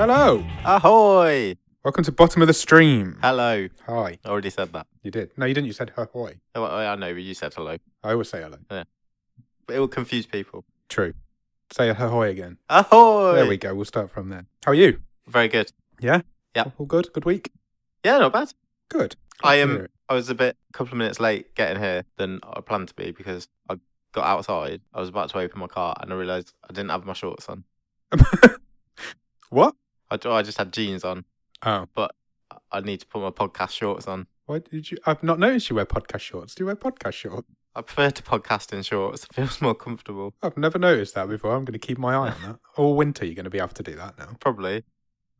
Hello. Ahoy! Welcome to Bottom of the Stream. Hello. Hi. I already said that. You did. No, you didn't. You said ahoy. Oh, I know, but you said hello. I always say hello. Yeah. But it will confuse people. True. Say ahoy again. Ahoy! There we go. We'll start from there. How are you? Very good. Yeah? Yeah. All good? Good week? Yeah, not bad. Good. I was a couple of minutes late getting here than I planned to be because I got outside. I was about to open my car and I realised I didn't have my shorts on. What? I just had jeans on. Oh. But I need to put my podcast shorts on. Why did you? I've not noticed you wear podcast shorts. Do you wear podcast shorts? I prefer to podcast in shorts. It feels more comfortable. I've never noticed that before. I'm going to keep my eye on that. All winter, you're going to be able to do that now. Probably.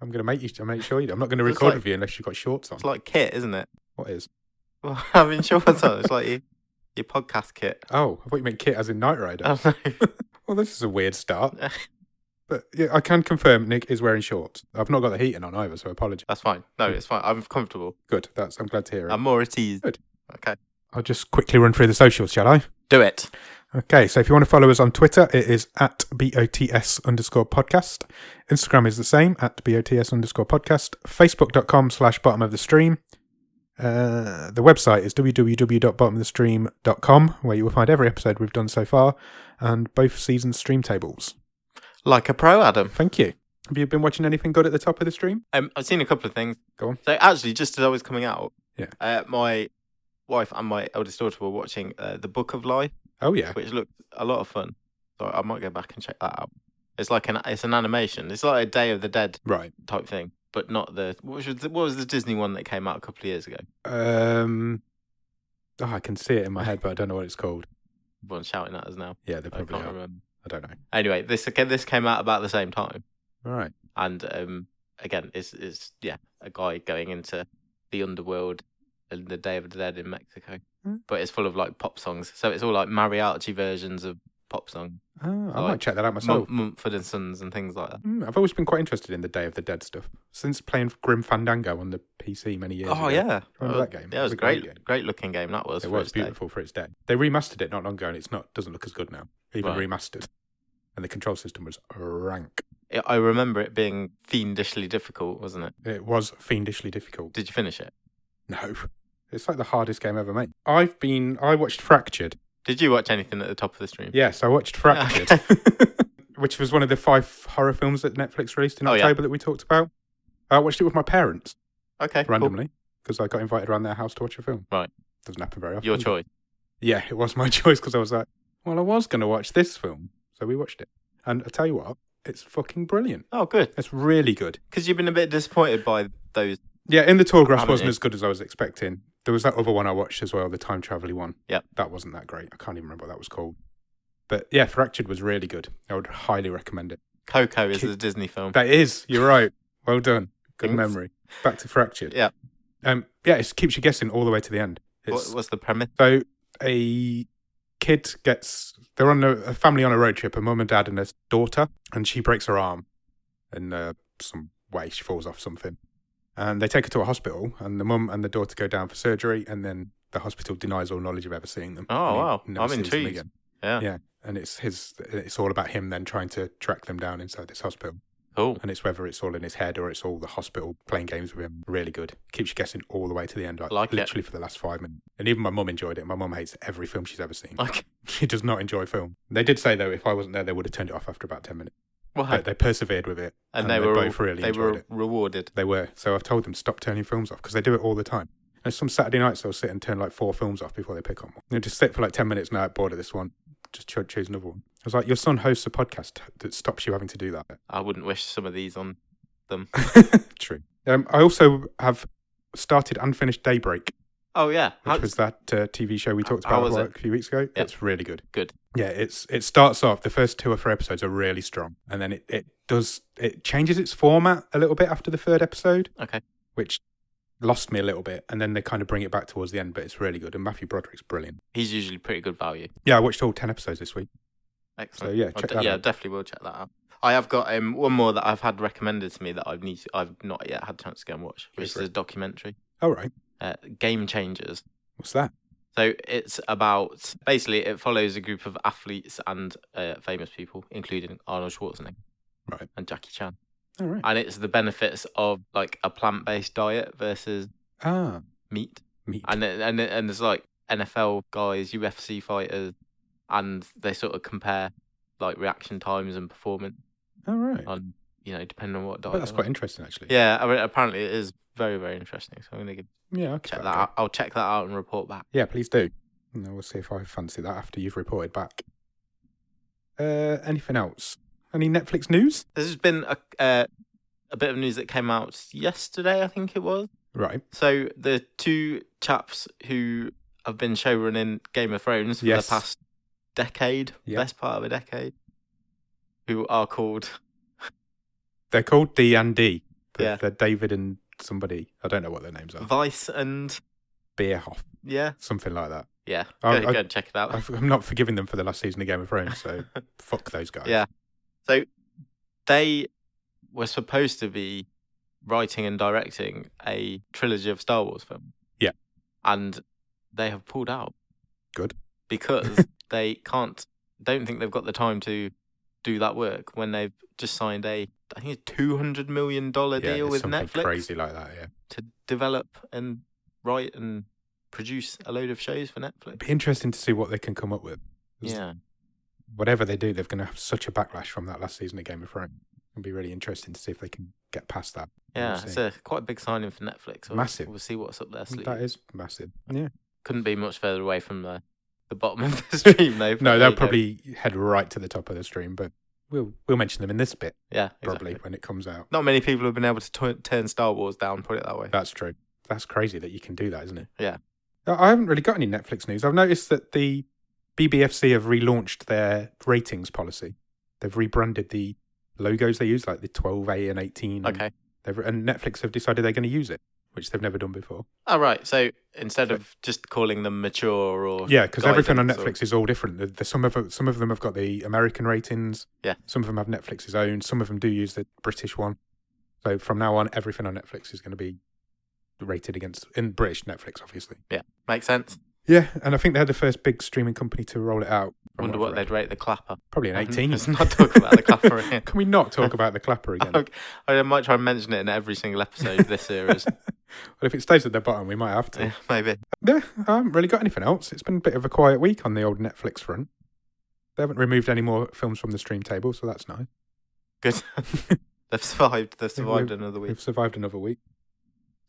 I'm going to make sure you do. I'm not going to It's record like- with you unless you've got shorts on. It's like kit, isn't it? What is? Well, having shorts on. It's like your podcast kit. Oh, I thought you meant kit as in Knight Rider. I don't know. Well, this is a weird start. But yeah, I can confirm Nick is wearing shorts. I've not got the heating on either, so apologies. That's fine. No, it's fine. I'm comfortable. Good. I'm glad to hear it. I'm more at ease. Good. Okay. I'll just quickly run through the socials, shall I? Do it. Okay, so if you want to follow us on Twitter, it is at BOTS_podcast. Instagram is the same, at BOTS_podcast. Facebook.com/bottom of the stream. The website is www.bottomofthestream.com, where you will find every episode we've done so far, and both season stream tables. Like a pro, Adam. Thank you. Have you been watching anything good at the top of the stream? I've seen a couple of things. Go on. So actually, just as I was coming out, Yeah. My wife and my eldest daughter were watching The Book of Life, Oh, yeah. which looked a lot of fun. So I might go back and check that out. It's like it's an animation. It's like a Day of the Dead Right. type thing, but not the what was the Disney one that came out a couple of years ago? I can see it in my head, but I don't know what it's called. Everyone's shouting at us now. Yeah, they I probably can't are. remember. I don't know. Anyway, this came out about the same time. All right. And again, it's a guy going into the underworld and the Day of the Dead in Mexico, but it's full of like pop songs. So it's all like mariachi versions of pop songs. Oh, I Like might check that out myself. Mumford and Sons and things like that. I've always been quite interested in the Day of the Dead stuff since playing Grim Fandango on the PC many years ago. Oh yeah, Remember that game? Yeah, it was a a great game. great looking game. That was. It for was its day. beautiful for its day. They remastered it not long ago, and doesn't look as good now. Even Right. remastered, and the control system was rank. I remember it being fiendishly difficult, wasn't it? It was fiendishly difficult. Did you finish it? No, it's like the hardest game ever made. I watched Fractured. Did you watch anything at the top of the stream? Yes, I watched Fractured, which was one of the 5 horror films that Netflix released in October that we talked about. I watched it with my parents Okay. randomly because I got invited around their house to watch a film. Right. Doesn't happen very often. Your choice. Yeah, it was my choice because I was like, well, I was going to watch this film. So we watched it. And I tell you what, it's fucking brilliant. Oh, good. It's really good. Because you've been a bit disappointed by those. Yeah, In the Tall Grass Haven't wasn't you? as good as I was expecting. There was that other one I watched as well, the time travel one. Yep. That wasn't that great. I can't even remember what that was called. But yeah, Fractured was really good. I would highly recommend it. Coco is a Disney film. That is, you're right. Well done. Good Thanks. memory. Back to Fractured. Yeah. Yeah, it keeps you guessing all the way to the end. What's the premise? So a kid they're on a family on a road trip, a mum and dad and a daughter, and she breaks her arm in some way. She falls off something. And they take her to a hospital, and the mum and the daughter go down for surgery, and then the hospital denies all knowledge of ever seeing them. Oh, And he wow. never I'm sees them intrigued. again. Yeah. Yeah. And it's all about him then trying to track them down inside this hospital. Cool. And it's whether it's all in his head or it's all the hospital playing games with him. Really good. Keeps you guessing all the way to the end, Like it. literally for the last 5 minutes. And even my mum enjoyed it. My mum hates every film she's ever seen. Okay. She does not enjoy film. They did say, though, if I wasn't there, they would have turned it off after about 10 minutes. Well, But they persevered with it. and they were both really they enjoyed were it. rewarded. They were. So I've told them stop turning films off because they do it all the time. And some Saturday nights they'll sit and turn like 4 films off before they pick on one. They'll just sit for like 10 minutes now, bored of this one. Just choose another one. I was like, your son hosts a podcast that stops you having to do that. I wouldn't wish some of these on them. True. I also have started and finished Daybreak, Oh yeah. which was that TV show we talked how about was a it? few weeks ago. Yep. It's really good. Good. Yeah, it starts off, the first 2 or 3 episodes are really strong. And then it changes its format a little bit after the 3rd episode, Okay. which lost me a little bit. And then they kind of bring it back towards the end, but it's really good. And Matthew Broderick's brilliant. He's usually pretty good value. Yeah, I watched all 10 episodes this week. Excellent. So, yeah, check that out. Definitely will check that out. I have got one more that I've had recommended to me that I've not yet had a chance to go and watch, which is for it. a documentary. All right. Game Changers. What's that? So it's about, basically it follows a group of athletes and famous people, including Arnold Schwarzenegger Right. and Jackie Chan. All right. And it's the benefits of like a plant-based diet versus meat. And there's like NFL guys, UFC fighters, and they sort of compare like reaction times and performance. All right. On, depending on what diet. But that's quite interesting, actually. Yeah, I mean, apparently it is very, very interesting. So I'm going to check that out. I'll check that out and report back. Yeah, please do. And we'll see if I fancy that after you've reported back. Anything else? Any Netflix news? There's been a bit of news that came out yesterday, I think it was. Right. So the two chaps who have been showrunning Game of Thrones for the past decade, best part of a decade, who are called... They're called D and D. Yeah. They're David and somebody. I don't know what their names are. Weiss and... Bierhoff. Yeah. Something like that. Yeah. Go and check it out. I'm not forgiving them for the last season of Game of Thrones, so fuck those guys. Yeah. So they were supposed to be writing and directing a trilogy of Star Wars films. Yeah. And they have pulled out. Good. Because they don't think they've got the time to do that work when they've just signed I think it's $200 million deal with Netflix. Crazy like that, yeah. To develop and write and produce a load of shows for Netflix. It'd be interesting to see what they can come up with. Yeah. Whatever they do, they're going to have such a backlash from that last season of Game of Thrones. It'll be really interesting to see if they can get past that. Yeah, it's quite a big signing for Netflix. Massive. We'll see what's up their sleeve. That is massive. Yeah. Couldn't be much further away from the bottom of the stream, though. No, they'll probably head right to the top of the stream, but we'll mention them in this bit. Yeah, probably when it comes out. Not many people have been able to turn Star Wars down, put it that way. That's true. That's crazy that you can do that, isn't it? Yeah. I haven't really got any Netflix news. I've noticed that the BBFC have relaunched their ratings policy. They've rebranded the logos they use, like the 12A and 18. Okay. And Netflix have decided they're going to use it, which they've never done before. Oh, right. So instead of just calling them mature or... Yeah, because everything on Netflix is all different. Some of them have got the American ratings. Yeah. Some of them have Netflix's own. Some of them do use the British one. So from now on, everything on Netflix is going to be rated in British Netflix, obviously. Yeah, makes sense. Yeah, and I think they're the first big streaming company to roll it out. Wonder what they'd rate the Clapper. Probably an 18. Let's not talk about the Clapper again. Can we not talk about the Clapper again? Okay. I might try and mention it in every single episode of this series. Well, if it stays at the bottom, we might have to. Yeah, maybe. Yeah, I haven't really got anything else. It's been a bit of a quiet week on the old Netflix front. They haven't removed any more films from the stream table, so that's nice. Good. They've survived. They've survived another week. We've survived another week.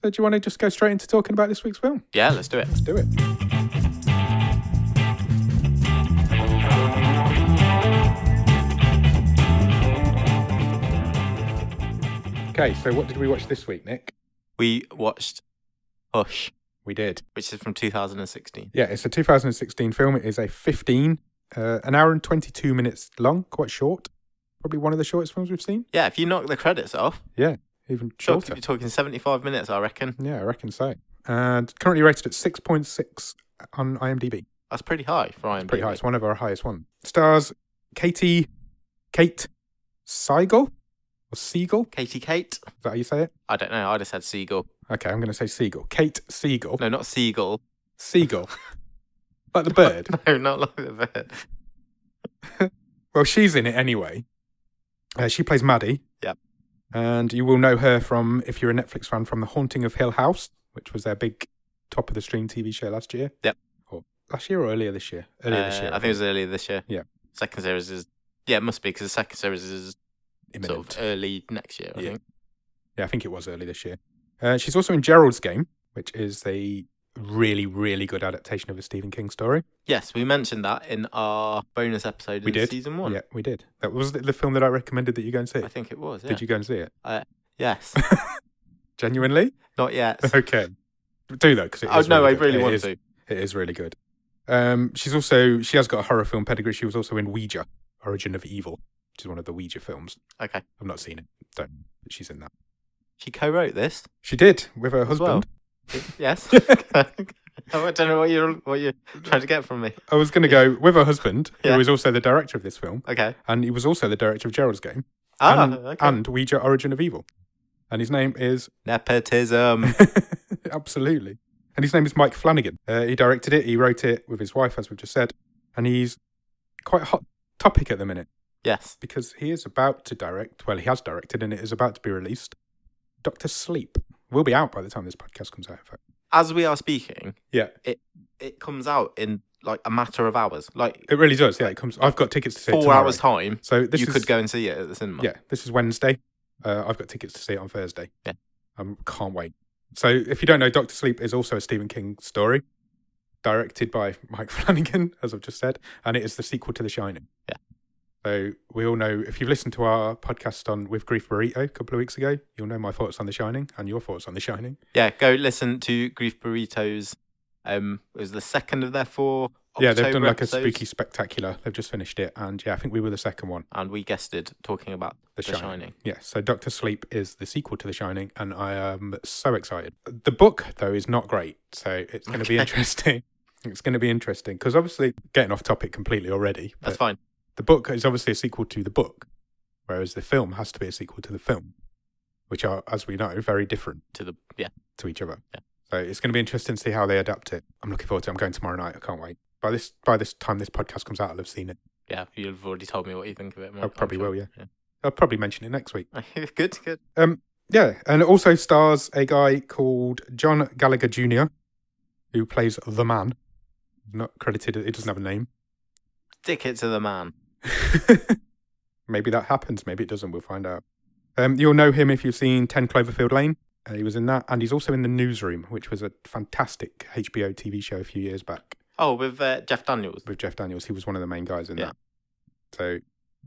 So do you want to just go straight into talking about this week's film? Yeah, let's do it. Let's do it. Okay, so what did we watch this week, Nick? We watched Hush. We did. Which is from 2016. Yeah, it's a 2016 film. It is a 15, an hour and 22 minutes long, quite short. Probably one of the shortest films we've seen. Yeah, if you knock the credits off. Yeah, even shorter. You're talking 75 minutes, I reckon. Yeah, I reckon so. And currently rated at 6.6 on IMDb. That's pretty high for IMDb. It's pretty high. It's one of our highest ones. Stars Kate Seigel? Or Seigel? Kate. Is that how you say it? I don't know. I just said Seagull. Okay, I'm going to say Seagull. Kate Seigel. No, not Seagull. Seagull. Like the bird? No, not like the bird. Well, she's in it anyway. She plays Maddie. Yep. And you will know her from, if you're a Netflix fan, from The Haunting of Hill House, which was their big top of the stream TV show last year. Yep. Or last year or earlier this year? Earlier this year. I think it was earlier this year. Yeah. Second series is... Yeah, it must be, because the second series is imminent. Sort of early next year, I think. Yeah, I think it was early this year. She's also in Gerald's Game, which is a really, really good adaptation of a Stephen King story. Yes, we mentioned that in our bonus episode in season 1. Yeah, we did. That was the film that I recommended that you go and see. I think it was, yeah. Did you go and see it? Yes. Genuinely? Not yet. Okay. Do though, because it is no, really I really want to. It is really good. She has got a horror film pedigree. She was also in Ouija, Origin of Evil, which is one of the Ouija films. Okay. I've not seen it. Don't know, but she's in that. She co-wrote this? She did, with her husband. Well. Yes. I don't know what you're trying to get from me. I was going to go with her husband, who is also the director of this film. Okay. And he was also the director of Gerald's Game. Okay. And Ouija, Origin of Evil. And his name is... Nepotism. Absolutely. And his name is Mike Flanagan. He directed it, he wrote it with his wife, as we've just said. And he's quite a hot topic at the minute. Yes. Because he is about to direct, well, he has directed and it is about to be released, Dr. Sleep. Will be out by the time this podcast comes out, in fact. As we are speaking, Yeah. It comes out in like a matter of hours. Like it really does, yeah. It comes. I've got tickets to see it 4 tomorrow. hours time. So you could go and see it at the cinema. Yeah, this is Wednesday. I've got tickets to see it on Thursday. Yeah. Can't wait. So if you don't know, Dr. Sleep is also a Stephen King story, directed by Mike Flanagan, as I've just said, and it is the sequel to The Shining. Yeah. So we all know, if you've listened to our podcast with Grief Burrito a couple of weeks ago, you'll know my thoughts on The Shining and your thoughts on The Shining. Yeah, go listen to Grief Burritos. It was the second of their 4 October Yeah, they've done like episodes. a spooky spectacular. They've just finished it, and yeah, I think we were the second one. And we guested talking about The Shining. Yeah, so Dr. Sleep is the sequel to The Shining, and I am so excited. The book, though, is not great, so it's going to be interesting. It's going to be interesting, because obviously, getting off topic completely already. That's fine. The book is obviously a sequel to the book, whereas the film has to be a sequel to the film, which are, as we know, very different to each other. Yeah. So it's going to be interesting to see how they adapt it. I'm looking forward to it. I'm going tomorrow night. I can't wait. By this time this podcast comes out, I'll have seen it. Yeah, you've already told me what you think of it. I probably will, yeah. I'll probably mention it next week. Good. Yeah, and it also stars a guy called John Gallagher Jr., who plays the man. Not credited, it doesn't have a name. Stick it to the man. Maybe that happens, maybe it doesn't, we'll find out. You'll know him if you've seen 10 Cloverfield Lane. He was in that, and he's also in The Newsroom, which was a fantastic HBO TV show a few years back. Oh, with Jeff Daniels. With Jeff Daniels, he was one of the main guys in that. So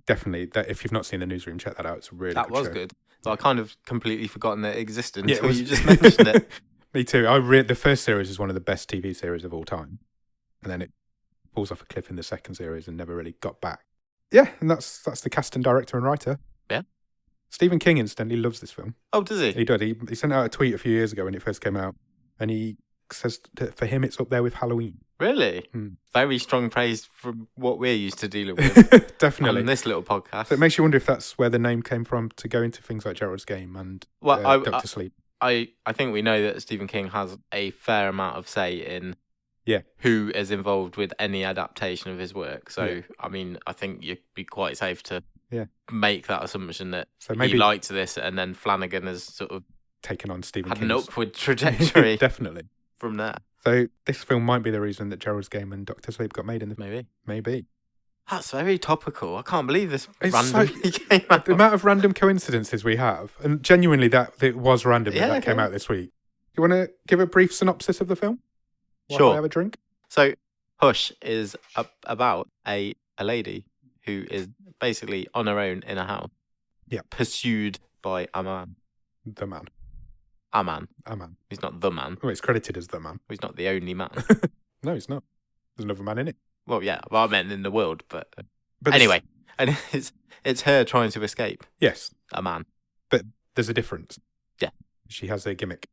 definitely, if you've not seen The Newsroom, check that out. It's a really good show. That was good. So I kind of completely forgotten that it existed until you just mentioned it. Me too. The first series is one of the best TV series of all time, and then it falls off a cliff in the second series and never really got back. Yeah, and that's the cast and director and writer. Yeah. Stephen King incidentally loves this film. Oh, does he? He did. He sent out a tweet a few years ago when it first came out, and he says that for him it's up there with Halloween. Really? Very strong praise from what we're used to dealing with. Definitely. On this little podcast. So it makes you wonder if that's where the name came from, to go into things like Gerald's Game and Dr. Sleep. I think we know that Stephen King has a fair amount of say in who is involved with any adaptation of his work. So, I mean, I think you'd be quite safe to make that assumption that he liked this, and then Flanagan has sort of taken on Stephen King's an upward trajectory. Definitely. From there. So this film might be the reason that Gerald's Game and Dr. Sleep got made in the... Maybe. That's very topical. I can't believe this randomly came out. The amount of random coincidences we have, and genuinely that it was random that came out this week. You want to give a brief synopsis of the film? Sure. I have a drink? So, Hush is about a lady who is basically on her own in a house. Yeah. Pursued by a man. The man. A man. A man. He's not the man. Oh, it's credited as the man. He's not the only man. No, he's not. There's another man in it. Well, yeah. Well, I meant in the world, but anyway. And it's her trying to escape. Yes. A man. But there's a difference. Yeah. She has a gimmick.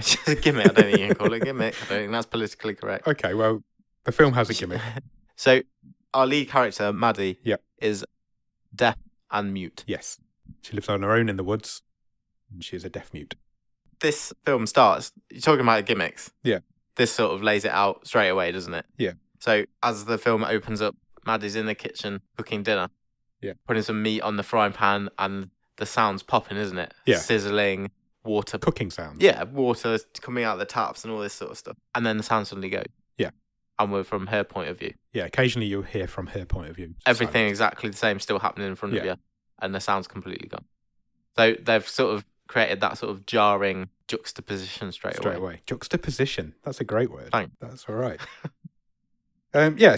She's a gimmick. I don't think you can call it a gimmick. I don't think that's politically correct. Okay, well, the film has a gimmick. So, our lead character, Maddie, is deaf and mute. Yes. She lives on her own in the woods, and she is a deaf mute. This film starts, you're talking about gimmicks. Yeah. This sort of lays it out straight away, doesn't it? Yeah. So, as the film opens up, Maddie's in the kitchen cooking dinner. Yeah. Putting some meat on the frying pan, and the sound's popping, isn't it? Yeah. Sizzling. Water. Cooking sounds. Yeah, water coming out of the taps and all this sort of stuff. And then the sound suddenly goes. Yeah. And we're from her point of view. Yeah, occasionally you'll hear from her point of view. Everything silence. Exactly the same still happening in front of you. And the sound's completely gone. So they've sort of created that sort of jarring juxtaposition straight away. Juxtaposition. That's a great word. Thanks. That's all right.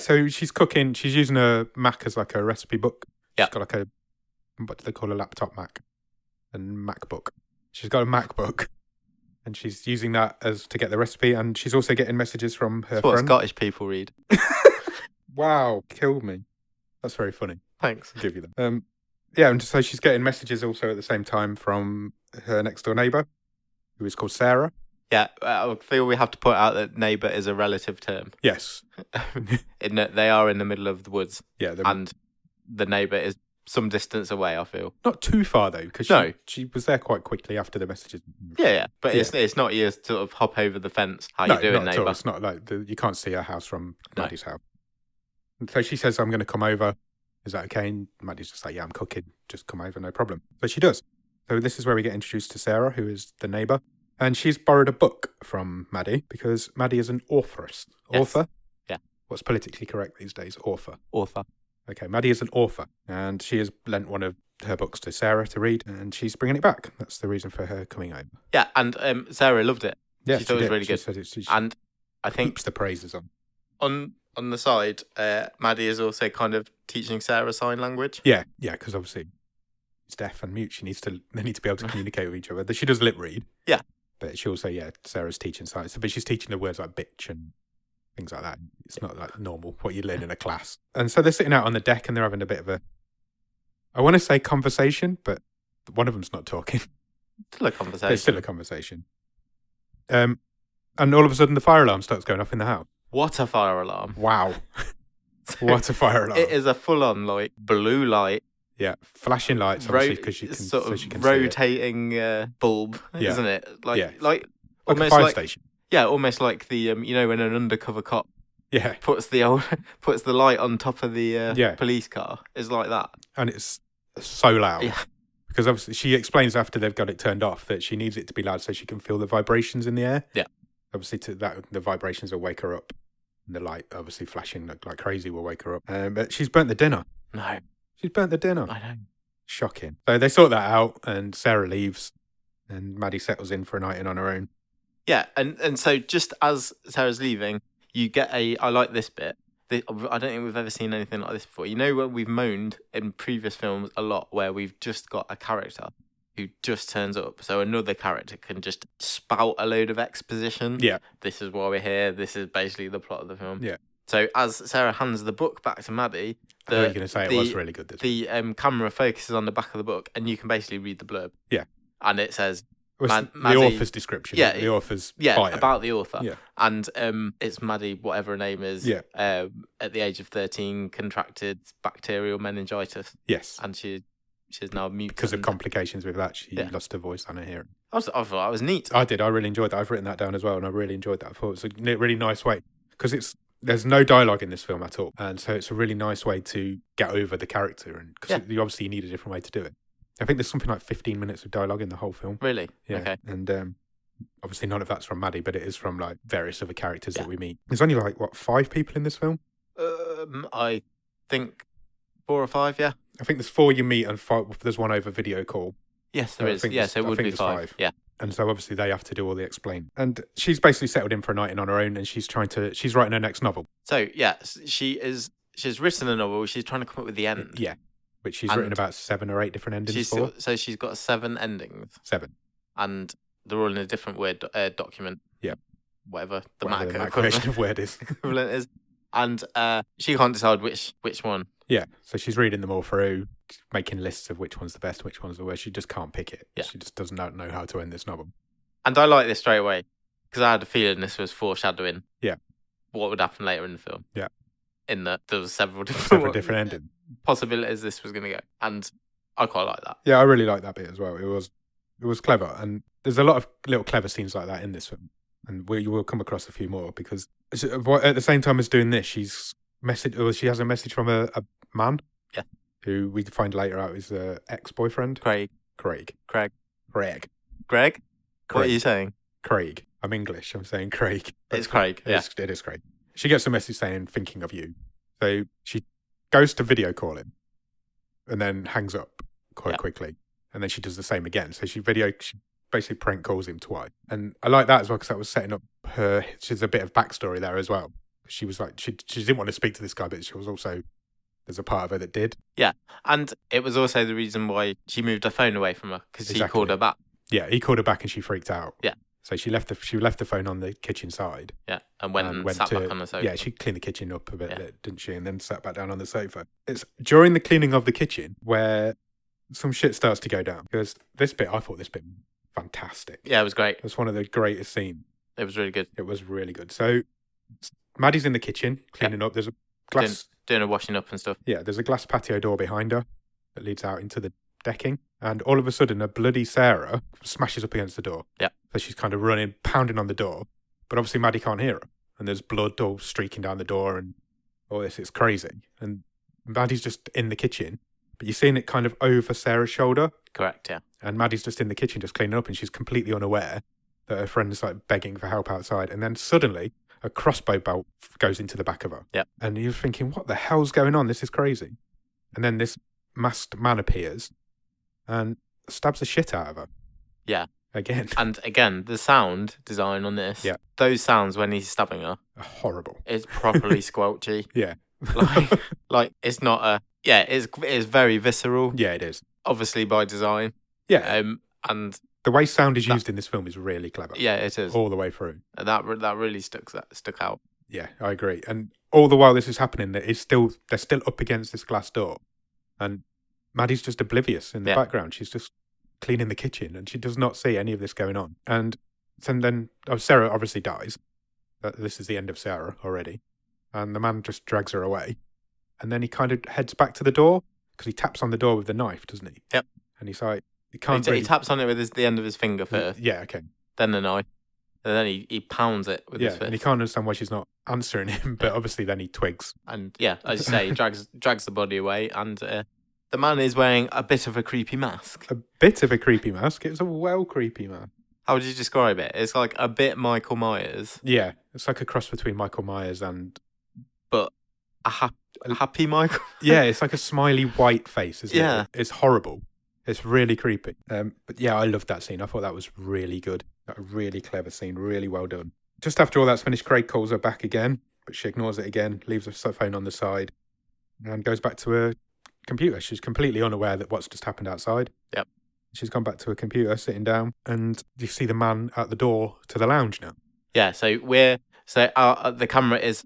So she's cooking. She's using a Mac as like a recipe book. She's got like what do they call a laptop Mac? A MacBook. She's got a MacBook, and she's using that to get the recipe, and she's also getting messages from her That's what friend. Scottish people read. Wow, killed me. That's very funny. Thanks. I'll give you that. And so she's getting messages also at the same time from her next door neighbour, who is called Sarah. Yeah, I feel we have to point out that neighbour is a relative term. Yes. In that they are in the middle of the woods. Yeah. And the neighbour is some distance away, I feel. Not too far, though, because she was there quite quickly after the messages. Yeah. But it's not you sort of hop over the fence. How you doing, neighbour? It's not like you can't see her house from Maddie's house. And so she says, I'm going to come over. is that okay? And Maddie's just like, yeah, I'm cooking. Just come over, no problem. So she does. So this is where we get introduced to Sarah, who is the neighbour. And she's borrowed a book from Maddie because Maddie is an authoress. Yes. Author? Yeah. What's politically correct these days? Author. Author. Okay, Maddie is an author. And she has lent one of her books to Sarah to read, and she's bringing it back. That's the reason for her coming over. Yeah, and Sarah loved it. Yeah, she thought it was really she good. Said and I think keeps the praises on. On the side, Maddie is also kind of teaching Sarah sign language. Yeah, because obviously it's deaf and mute. They need to be able to communicate with each other. She does lip read. Yeah. But she also, Sarah's teaching science. But she's teaching the words like bitch and things like that. It's not like normal, what you learn in a class. And so they're sitting out on the deck and they're having a bit of a, I want to say conversation, but one of them's not talking. Still a conversation. It's still a conversation. And all of a sudden the fire alarm starts going off in the house. What a fire alarm. Wow. What a fire alarm. It is a full-on, like, blue light. Yeah, flashing lights, obviously, because she can sort of she can rotating bulb, isn't it? Like almost a fire station. Yeah, almost like the when an undercover cop puts the light on top of the police car. It's like that, and it's so loud. Yeah, because obviously she explains after they've got it turned off that she needs it to be loud so she can feel the vibrations in the air. Yeah, obviously the vibrations will wake her up. And the light, obviously flashing like crazy, will wake her up. But she's burnt the dinner. No. She's burnt the dinner. I know. Shocking. So they sort that out and Sarah leaves and Maddie settles in for a night in on her own. Yeah, and so just as Sarah's leaving, you get I like this bit. I don't think we've ever seen anything like this before. You know when we've moaned in previous films a lot where we've just got a character who just turns up. So another character can just spout a load of exposition. Yeah. This is why we're here. This is basically the plot of the film. Yeah. So as Sarah hands the book back to Maddie, I thought you were going to say it was really good. The camera focuses on the back of the book, and you can basically read the blurb. Yeah. And it says the author's description. Yeah, the author's bio. About the author. Yeah. And it's Maddie, whatever her name is. Yeah. At the age of 13, contracted bacterial meningitis. Yes. And she's now mute because of complications with that. She lost her voice and her hearing. I thought that was neat. I did. I really enjoyed that. I've written that down as well, and I really enjoyed that. I thought it was a really nice way because there's no dialogue in this film at all, and so it's a really nice way to get over the character, and because you need a different way to do it. I think there's something like 15 minutes of dialogue in the whole film. Really? Yeah. Okay. And obviously none of that's from Maddie, but it is from like various other characters that we meet. There's only like 5 people in this film. I think 4 or 5. Yeah. I think there's 4 you meet, and 5. There's one over video call. Yes, there is. Yeah, so it would be 5. Yeah. And so obviously they have to do all the explain. And she's basically settled in for a night in on her own, and she's writing her next novel. So yeah, she's written a novel. She's trying to come up with the end. Yeah, which she's written about 7 or 8 different endings for. So she's got 7 endings. 7. And they're all in a different Word document. Yeah. Whatever the Mac version of Word is. equivalent is. And she can't decide which one. Yeah, so she's reading them all through, making lists of which one's the best, which one's the worst. She just can't pick it. Yeah. She just doesn't know how to end this novel. And I like this straight away, because I had a feeling this was foreshadowing what would happen later in the film. Yeah. In that there was several different endings. Possibilities this was going to go. And I quite like that. Yeah, I really like that bit as well. It was clever. And there's a lot of little clever scenes like that in this film. And you will come across a few more, because at the same time as doing this, she has a message from a man who we find later out is an ex-boyfriend. Craig. What are you saying? Craig. I'm English. I'm saying Craig. It's Craig. Yeah. It is Craig. She gets a message saying, thinking of you. So she goes to video call him and then hangs up quite quickly. And then she does the same again. So she basically prank calls him twice. And I like that as well, because that was setting up she's a bit of backstory there as well. She was like, she didn't want to speak to this guy, but she was also, there's a part of her that did. Yeah. And it was also the reason why she moved her phone away from her, because he called her back. Yeah, he called her back and she freaked out. Yeah. So she left the phone on the kitchen side. Yeah, and went sat back on the sofa. Yeah, she cleaned the kitchen up a bit, didn't she? And then sat back down on the sofa. It's during the cleaning of the kitchen where some shit starts to go down. Because I thought this bit fantastic. Yeah, it was great. It was one of the greatest scenes. It was really good. It was really good. So Maddie's in the kitchen cleaning up. There's a glass doing a washing up and stuff. Yeah, there's a glass patio door behind her that leads out into the decking, and all of a sudden a bloody Sarah smashes up against the door. Yeah. So she's kind of running, pounding on the door, but obviously Maddie can't hear her, and there's blood all streaking down the door and all this. It's crazy. And Maddie's just in the kitchen, but you're seeing it kind of over Sarah's shoulder. Correct, yeah. And Maddie's just in the kitchen just cleaning up, and she's completely unaware that her friend is like begging for help outside. And then suddenly a crossbow bolt goes into the back of her. Yep. And you're thinking, what the hell's going on? This is crazy. And then this masked man appears and stabs the shit out of her. Yeah. Again. And again, the sound design on this, those sounds when he's stabbing her are horrible. It's properly squelchy. Yeah. like it's not a... Yeah, it's very visceral. Yeah, it is. Obviously by design. Yeah. And the way sound is used in this film is really clever. Yeah, it is. All the way through. And that really stuck out. Yeah, I agree. And all the while this is happening, they're still up against this glass door. And Maddie's just oblivious in the background. She's just cleaning the kitchen and she does not see any of this going on. And then Sarah obviously dies. This is the end of Sarah already. And the man just drags her away. And then he kind of heads back to the door because he taps on the door with the knife, doesn't he? Yep. And he's like, he taps on it with the end of his finger first. Yeah, okay. Then the knife. And then he pounds it with his fist. And he can't understand why she's not answering him, but obviously then he twigs. And yeah, as you say, he drags the body away, and the man is wearing a bit of a creepy mask. A bit of a creepy mask? It was a well creepy mask. How would you describe it? It's like a bit Michael Myers. Yeah, it's like a cross between Michael Myers and... But a happy Michael? Yeah, it's like a smiley white face, isn't it? It's horrible. It's really creepy. But yeah, I loved that scene. I thought that was really good. A really clever scene, really well done. Just after all that's finished, Craig calls her back again, but she ignores it again, leaves her phone on the side, and goes back to her computer. She's completely unaware that what's just happened outside. Yep. She's gone back to her computer, sitting down, and you see the man at the door to the lounge now. Yeah, so the camera is,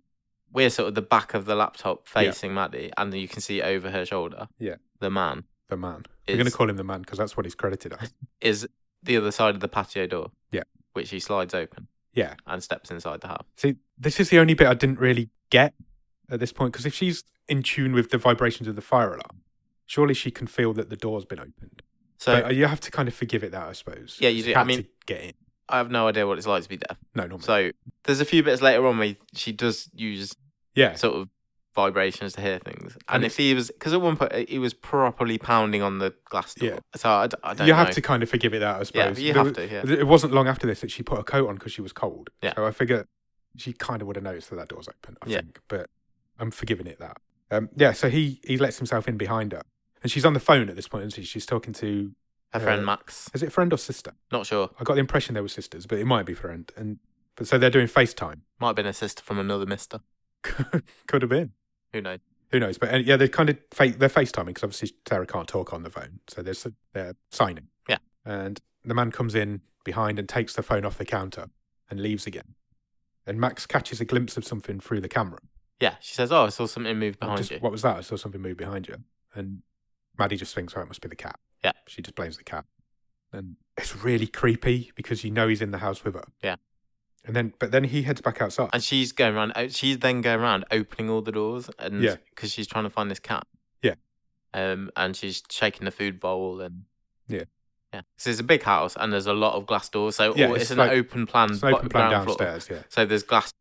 we're sort of the back of the laptop facing Maddie, and you can see over her shoulder. Yeah. The man. We're going to call him the man because that's what he's credited as. Is the other side of the patio door. Yeah. Which he slides open. Yeah. And steps inside the house. See, this is the only bit I didn't really get at this point, because if she's in tune with the vibrations of the fire alarm, surely she can feel that the door's been opened. So but you have to kind of forgive it that, I suppose. Yeah, you do. I mean, to get in. I have no idea what it's like to be deaf. No, not me. So there's a few bits later on where she does use sort of vibrations to hear things. And if he was, because at one point he was properly pounding on the glass door. Yeah. So I don't know. You have to kind of forgive it that, I suppose. Yeah, you have to, yeah. It wasn't long after this that she put a coat on because she was cold. Yeah. So I figure she kind of would have noticed that door's open, I think. But I'm forgiving it that. So he lets himself in behind her. And she's on the phone at this point, isn't she? She's talking to... her friend Max. Is it friend or sister? Not sure. I got the impression they were sisters, but it might be friend. But so they're doing FaceTime. Might have been a sister from another mister. Could have been. Who knows? Who knows? But yeah, they're kind of they're FaceTiming because obviously Sarah can't talk on the phone, so they're signing. Yeah. And the man comes in behind and takes the phone off the counter and leaves again. And Max catches a glimpse of something through the camera. Yeah, she says, "Oh, I saw something move behind you." What was that? I saw something move behind you. And Maddie just thinks, "Oh, it must be the cat." Yeah. She just blames the cat, and it's really creepy because you know he's in the house with her. Yeah. But then he heads back outside. And she's going around. She's then going around opening all the doors, and because she's trying to find this cat. Yeah. And she's shaking the food bowl, and yeah. So it's a big house, and there's a lot of glass doors. So it's an open plan. It's an open plan downstairs. Floor. Yeah. So there's glass,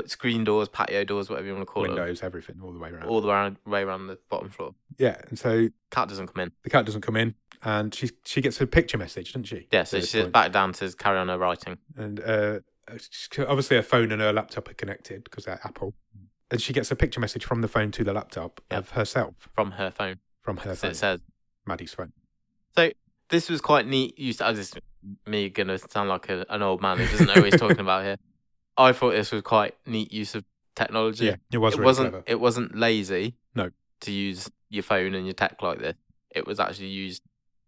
screen doors, patio doors, whatever you want to call Windows, everything, all the way around. All the way around the bottom floor. Yeah, and so cat doesn't come in. The cat doesn't come in, and she gets a picture message, doesn't she? Yeah. So she sits back down to carry on her writing. And obviously her phone and her laptop are connected because they're Apple. And she gets a picture message from the phone to the laptop of herself. From her phone. So it says Maddie's phone. So this was quite neat use. Me gonna sound like an old man who doesn't know what he's talking about here. I thought this was quite neat use of technology. Yeah, it wasn't clever. It wasn't lazy. No. To use your phone and your tech like this. It was actually used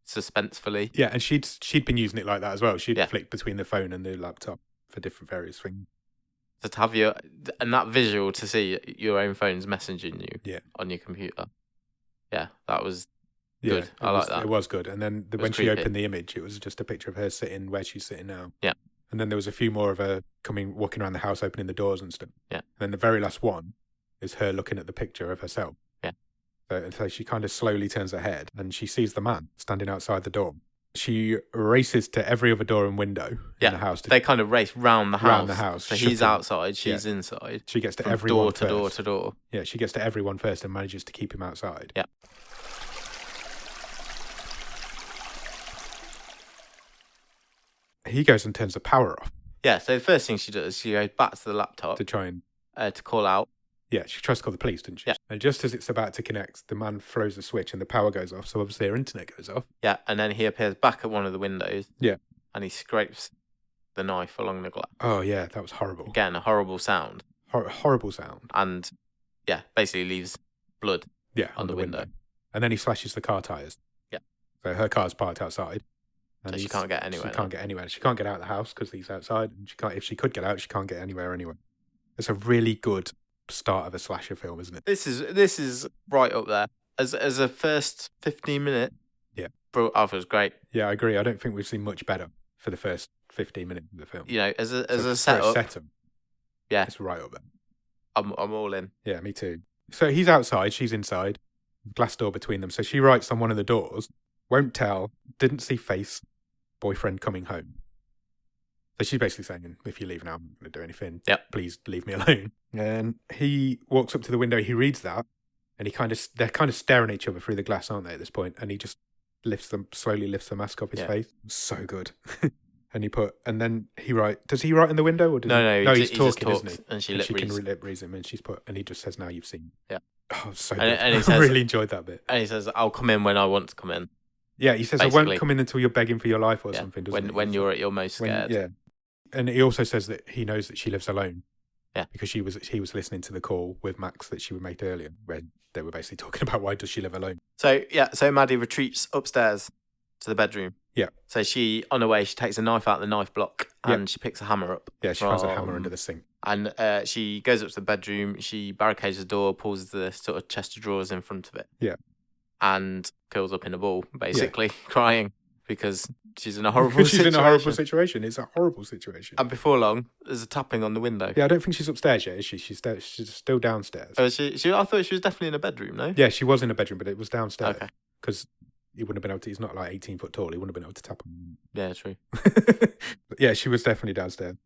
suspensefully. Yeah, and she'd been using it like that as well. She'd flick between the phone and the laptop for different various things. So to have and that visual to see your own phone's messaging you on your computer. Yeah, that was good. I like that. It was good. And then when she creepy. opened the image, it was just a picture of her sitting where she's sitting now. Yeah. And then there was a few more of her walking around the house, opening the doors and stuff. Yeah. And then the very last one is her looking at the picture of herself. Yeah. So she kind of slowly turns her head and she sees the man standing outside the door. She races to every other door and window in the house. They kind of race round the house. Round the house. So he's outside, she's inside. She gets to from everyone door first. to door to door. Yeah, she gets to everyone first and manages to keep him outside. Yeah. He goes and turns the power off. Yeah, so the first thing she does, she goes back to the laptop to try and to call out. Yeah, she tries to call the police, doesn't she? Yeah. And just as it's about to connect, the man throws the switch and the power goes off. So obviously her internet goes off. Yeah, and then he appears back at one of the windows. Yeah. And he scrapes the knife along the glass. Oh, yeah, that was horrible. Again, a horrible sound. Horrible sound. And, yeah, basically leaves blood on the window. And then he slashes the car tyres. Yeah. So her car's parked outside. So she can't get anywhere. She can't get anywhere. She can't get out of the house because he's outside. And if she could get out, she can't get anywhere anyway. It's a really good start of a slasher film, isn't it? This is right up there. As a first 15 minute. Yeah. I thought it was great. Yeah, I agree. I don't think we've seen much better for the first 15 minutes of the film. You know, as a setup. Yeah. It's right up there. I'm all in. Yeah, me too. So he's outside, she's inside, glass door between them. So she writes on one of the doors, won't tell, didn't see face, boyfriend coming home. So she's basically saying, if you leave now, I'm not going to do anything. Yep. Please leave me alone. And he walks up to the window, he reads that, and they're kind of staring at each other through the glass, aren't they, at this point? And he just slowly lifts the mask off his face. So good. And then does he write in the window? Or No, he's talking, just talks, isn't he? And she can reads lip reads him, and he just says, now you've seen. Yeah. Oh, so good. And he I says, really enjoyed that bit. And he says, I'll come in when I want to come in. Yeah, he says, basically. I won't come in until you're begging for your life or something, doesn't he? When you're at your most scared. Yeah. And he also says that he knows that she lives alone. Yeah. Because he was listening to the call with Max that she made earlier, where they were basically talking about why does she live alone. So Maddie retreats upstairs to the bedroom. Yeah. So on her way, she takes a knife out of the knife block and she picks a hammer up. Yeah, she finds a hammer under the sink. And she goes up to the bedroom, she barricades the door, pulls the sort of chest of drawers in front of it. Yeah. And curls up in a ball, basically, crying because she's in a horrible situation. She's in a horrible situation. It's a horrible situation. And before long, there's a tapping on the window. Yeah, I don't think she's upstairs yet, is she? She's still downstairs. Oh, I thought she was definitely in a bedroom, no? Yeah, she was in a bedroom, but it was downstairs. Okay. Because he wouldn't have been able to, he's not like 18 foot tall, he wouldn't have been able to tap him. Yeah, true. Yeah, she was definitely downstairs.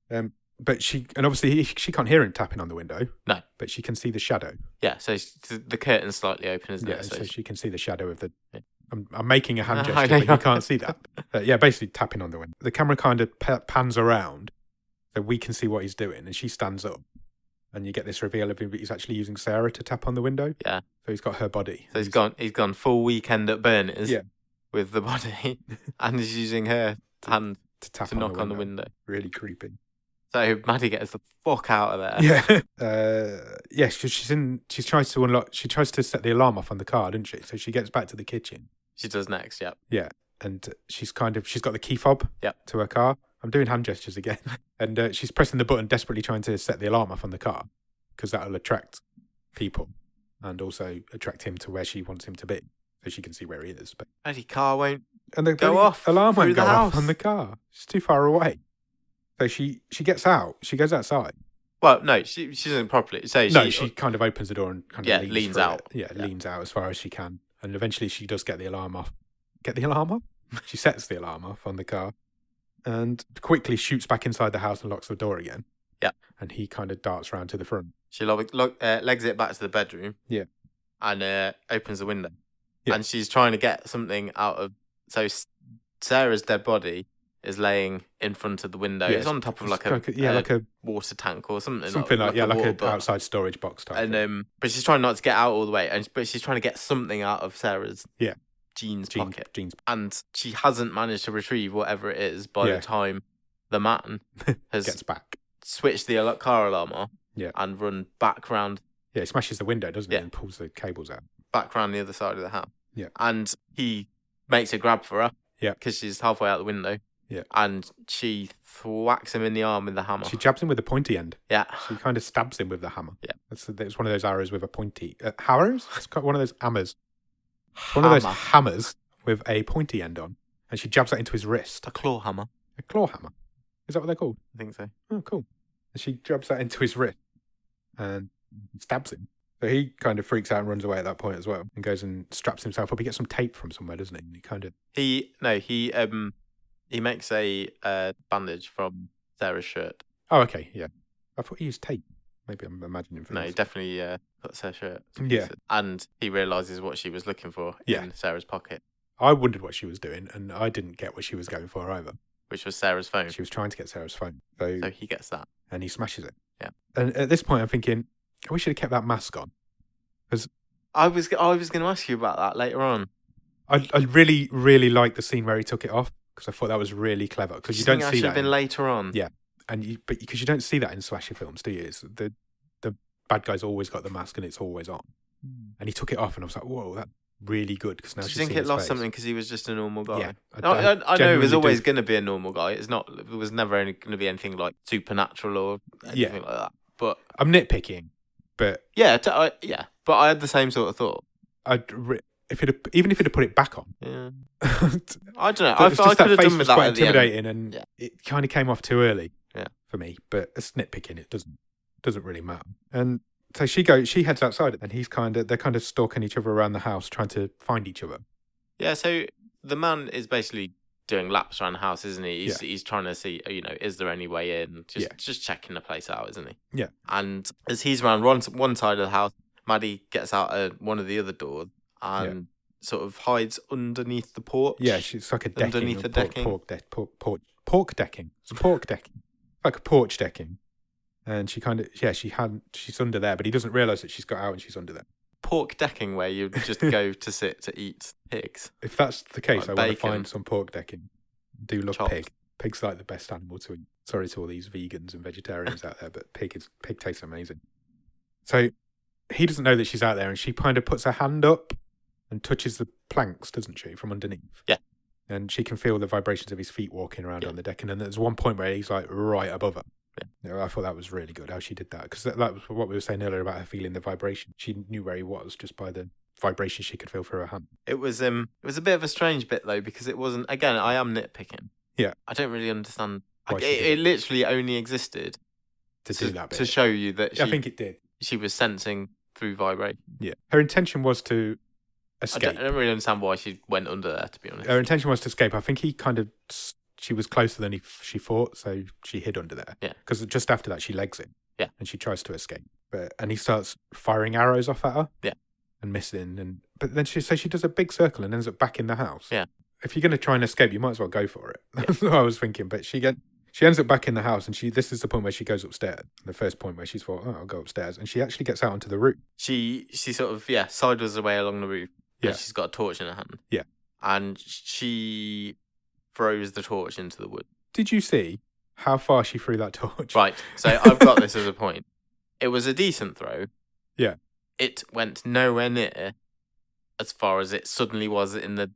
But obviously she can't hear him tapping on the window. No. But she can see the shadow. Yeah, so the curtain's slightly open, isn't it? Yeah, so she can see the shadow of the... Yeah. I'm making a hand gesture, I know. but you can't see that. Yeah, basically tapping on the window. The camera kind of pans around so we can see what he's doing, and she stands up. And you get this reveal of him, but he's actually using Sarah to tap on the window. Yeah. So he's got her body. So he's gone full Weekend at Bernie's with the body, and he's using her hand to knock on the window. Really creepy. So Maddie gets the fuck out of there. Yeah. Yeah, she tries to set the alarm off on the car, doesn't she? So she gets back to the kitchen. She does next, yeah. Yeah. And she's got the key fob to her car. I'm doing hand gestures again. And she's pressing the button, desperately trying to set the alarm off on the car because that'll attract people and also attract him to where she wants him to be so she can see where he is. But bloody car won't go off. Alarm won't through go the off house. on the car. She's too far away. So she gets out. She goes outside. Well, no, she doesn't properly. So she kind of opens the door and kind of leans out. Leans out as far as she can. And eventually she does get the alarm off. Get the alarm off? She sets the alarm off on the car and quickly shoots back inside the house and locks the door again. Yeah. And he kind of darts round to the front. She legs it back to the bedroom. Yeah. And opens the window. Yeah. And she's trying to get something out of... So Sarah's dead body is laying in front of the window. Yeah, it's on top of like a water tank or something. Something like an outside storage box type. And but she's trying not to get out all the way. But she's trying to get something out of Sarah's jeans pocket. And she hasn't managed to retrieve whatever it is by the time the man has gets back, switched the car alarm off, and run back round. Yeah, he smashes the window, doesn't he, and pulls the cables out. Back round the other side of the house. Yeah. And he makes a grab for her. Yeah. Because she's halfway out the window. Yeah. And she thwacks him in the arm with the hammer. She jabs him with the pointy end. Yeah. She kind of stabs him with the hammer. Yeah. It's one of those arrows with a pointy... hammers? It's got one of those hammers. It's one of those hammers with a pointy end on. And she jabs that into his wrist. A claw hammer. A claw hammer. Is that what they're called? I think so. Oh, cool. And she jabs that into his wrist and stabs him. So he kind of freaks out and runs away at that point as well, and goes and straps himself up. He gets some tape from somewhere, doesn't he? And he kind of he makes a bandage from Sarah's shirt. Oh, okay, yeah. I thought he used tape. Maybe I'm imagining things. No, he definitely puts her shirt. Yeah. And he realises what she was looking for in Sarah's pocket. I wondered what she was doing, and I didn't get what she was going for either. Which was Sarah's phone. She was trying to get Sarah's phone. So he gets that. And he smashes it. Yeah. And at this point, I'm thinking, we should have kept that mask on. Because I was going to ask you about that later on. I really, really liked the scene where he took it off, because I thought that was really clever. Because you don't see that. Should have been later on. Yeah. But because you don't see that in slasher films, do you? The bad guy's always got the mask and it's always on. And he took it off, and I was like, whoa, that's really good. Because now do you think it lost something because he was just a normal guy? Yeah, I know he was always going to be a normal guy. It was never going to be anything like supernatural or anything like that. But I'm nitpicking, but but I had the same sort of thought. Even if it had put it back on, yeah. I don't know. I could have done with that quite at the intimidating, end. and it kind of came off too early. Yeah. For me, but it's nitpicking. It doesn't really matter. And so she heads outside, and they're kind of stalking each other around the house, trying to find each other. Yeah. So the man is basically doing laps around the house, isn't he? He's trying to see, is there any way in? Just checking the place out, isn't he? Yeah. And as he's around one side of the house, Maddie gets out one of the other doors and sort of hides underneath the porch. Yeah, she's like a decking. Underneath the decking. Pork decking. It's pork decking. Like a porch decking. And she kind of, she's under there, but he doesn't realise that she's got out and she's under there. Pork decking, where you just go to sit to eat pigs. If that's the case, like I want to find some pork decking. I do love chopped. pig. Pig's like the best animal to eat. Sorry to all these vegans and vegetarians out there, but pig tastes amazing. So he doesn't know that she's out there, and she kind of puts her hand up and touches the planks, doesn't she, from underneath? Yeah. And she can feel the vibrations of his feet walking around on the deck. And then there's one point where he's like right above her. Yeah. I thought that was really good how she did that, because that was what we were saying earlier about her feeling the vibration. She knew where he was just by the vibration she could feel through her hand. It was a bit of a strange bit though, because it wasn't. Again, I am nitpicking. Yeah. I don't really understand. It literally only existed to do that bit. To show you that. I think it did. She was sensing through vibration. Yeah. Her intention was to escape. I don't really understand why she went under there, to be honest. Her intention was to escape. I think she was closer than she thought, so she hid under there. Yeah. Because just after that, she legs it. Yeah. And she tries to escape. And he starts firing arrows off at her. Yeah. And missing. But then she does a big circle and ends up back in the house. Yeah. If you're going to try and escape, you might as well go for it. That's what I was thinking. But she ends up back in the house, and this is the point where she goes upstairs. The first point where she's thought, oh, I'll go upstairs. And she actually gets out onto the roof. She sort of, sideways away along the roof. Yeah. She's got a torch in her hand. Yeah. And she throws the torch into the wood. Did you see how far she threw that torch? Right. So I've got this as a point. It was a decent throw. Yeah. It went nowhere near as far as it suddenly was in the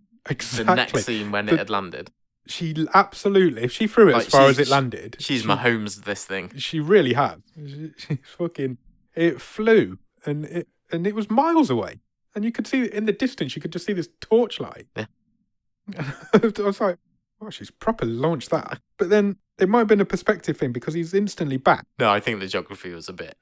next scene when it had landed. She absolutely, if she threw it as far as it landed. She's Mahomes this thing. She really had. She's fucking, it flew and it was miles away. And you could see in the distance, you could just see this torchlight. Yeah. I was like, oh, she's properly launched that. But then it might have been a perspective thing, because he's instantly back. No, I think the geography was a bit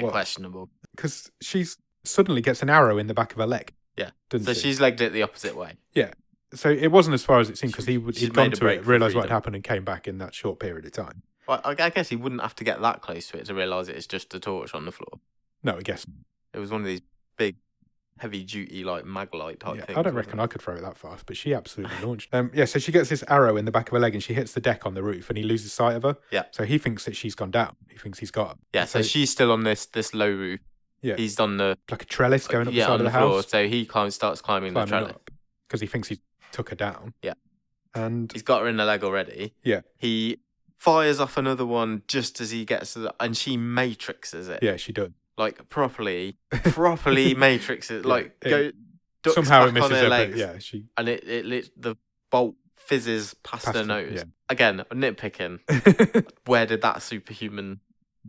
questionable. Because she suddenly gets an arrow in the back of her leg. Yeah. So she's legged it the opposite way. Yeah. So it wasn't as far as it seemed, because he'd gone to it, realised what had happened, and came back in that short period of time. Well, I guess he wouldn't have to get that close to it to realise it's just a torch on the floor. No, I guess. It was one of these big, heavy-duty, like, mag-light type things. I don't reckon I could throw it that fast, but she absolutely launched. So she gets this arrow in the back of her leg, and she hits the deck on the roof, and he loses sight of her. Yeah. So he thinks that she's gone down. He thinks he's got her. Yeah, so she's still on this low roof. Yeah. He's on the... Like a trellis going up the side of the floor, house. So he starts climbing the trellis. Because he thinks he took her down. Yeah. And he's got her in the leg already. Yeah. He fires off another one just as he gets to and she matrixes it. Yeah, she does. Like, properly matrixes. Like, ducks somehow back it misses on her legs. Yeah, she... And the bolt fizzes past her nose. Yeah. Again, nitpicking. Where did that superhuman...